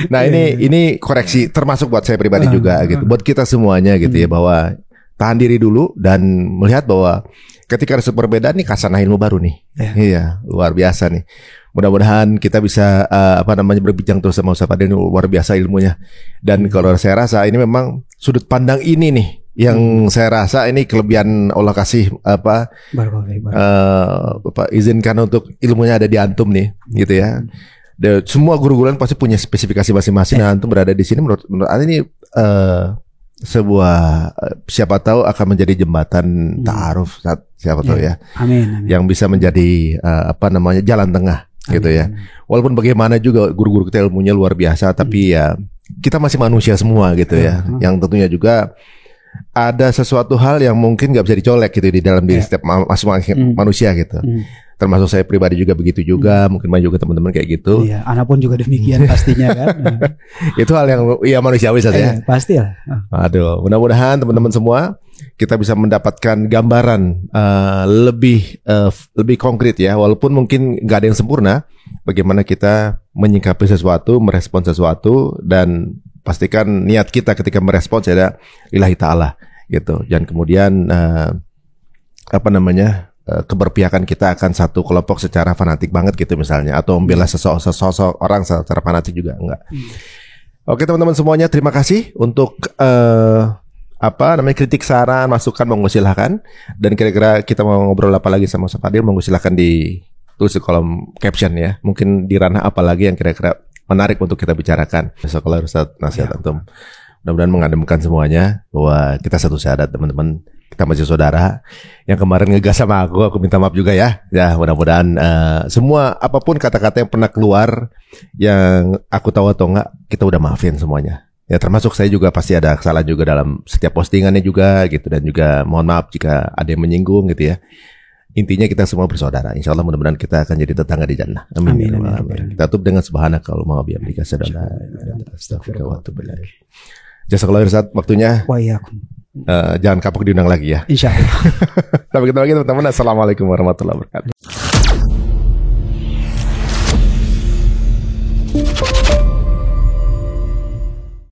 Nah ini koreksi termasuk buat saya pribadi juga gitu. Buat kita semuanya gitu ya, bahwa tahan diri dulu dan melihat bahwa ketika ada perbedaan nih kasanah ilmu baru nih. Iya, luar biasa nih. Mudah-mudahan kita bisa berbincang terus sama Ustaz Fadil, luar biasa ilmunya. Dan kalau saya rasa ini memang sudut pandang ini nih yang saya rasa ini kelebihan Allah kasih izinkan untuk ilmunya ada di antum nih gitu ya. Dan semua guru-guru pasti punya spesifikasi masing-masing. Nah, antum berada di sini menurut ini sebuah siapa tahu akan menjadi jembatan ta'aruf, siapa tahu ya. Amin. Yang bisa menjadi jalan tengah gitu ya. Walaupun bagaimana juga guru-guru kita ilmunya luar biasa, tapi ya kita masih manusia semua gitu ya. Yang tentunya juga ada sesuatu hal yang mungkin nggak bisa dicolek gitu di dalam diri setiap masing-masing manusia gitu. Termasuk saya pribadi juga begitu juga, mungkin juga teman-teman kayak gitu. Iya, anak pun juga demikian pastinya kan. Itu hal yang ya manusiawi saja. Pasti lah. Aduh, mudah-mudahan teman-teman semua kita bisa mendapatkan gambaran lebih konkret ya, walaupun mungkin nggak ada yang sempurna. Bagaimana kita menyikapi sesuatu, merespon sesuatu, dan pastikan niat kita ketika merespons adalah lillahi ta'ala gitu. Dan kemudian keberpihakan kita akan satu kelompok secara fanatik banget gitu misalnya, atau membela sosok orang secara fanatik juga enggak. Oke teman-teman semuanya, terima kasih untuk kritik, saran, masukan, monggo silahkan. Dan kira-kira kita mau ngobrol apa lagi sama Ustaz Fadil, monggo silahkan ditulis di kolom caption ya. Mungkin di ranah apa lagi yang kira-kira menarik untuk kita bicarakan. Sekolah Ustaz nasihat antum. Mudah-mudahan mengademkan semuanya bahwa kita satu syahadat teman-teman. Kita masih saudara. Yang kemarin ngegas sama aku minta maaf juga ya. Ya mudah-mudahan semua apapun kata-kata yang pernah keluar yang aku tahu atau enggak, kita udah maafin semuanya. Ya termasuk saya juga pasti ada kesalahan juga dalam setiap postingannya juga gitu. Dan juga mohon maaf jika ada yang menyinggung gitu ya. Intinya kita semua bersaudara. Insya Allah mudah-mudahan kita akan jadi tetangga di jannah. Amin. Kita tutup dengan subhanaka Allahumma wa bihamdika asyhadu an la ilaha illa anta astaghfiruka wa atubu ilaik. Jazakallahu khairan waktunya. Wa iyyakum. Jangan kapok diundang lagi ya. Insya Allah. Sampai ketemu lagi teman-teman. Assalamualaikum warahmatullahi wabarakatuh.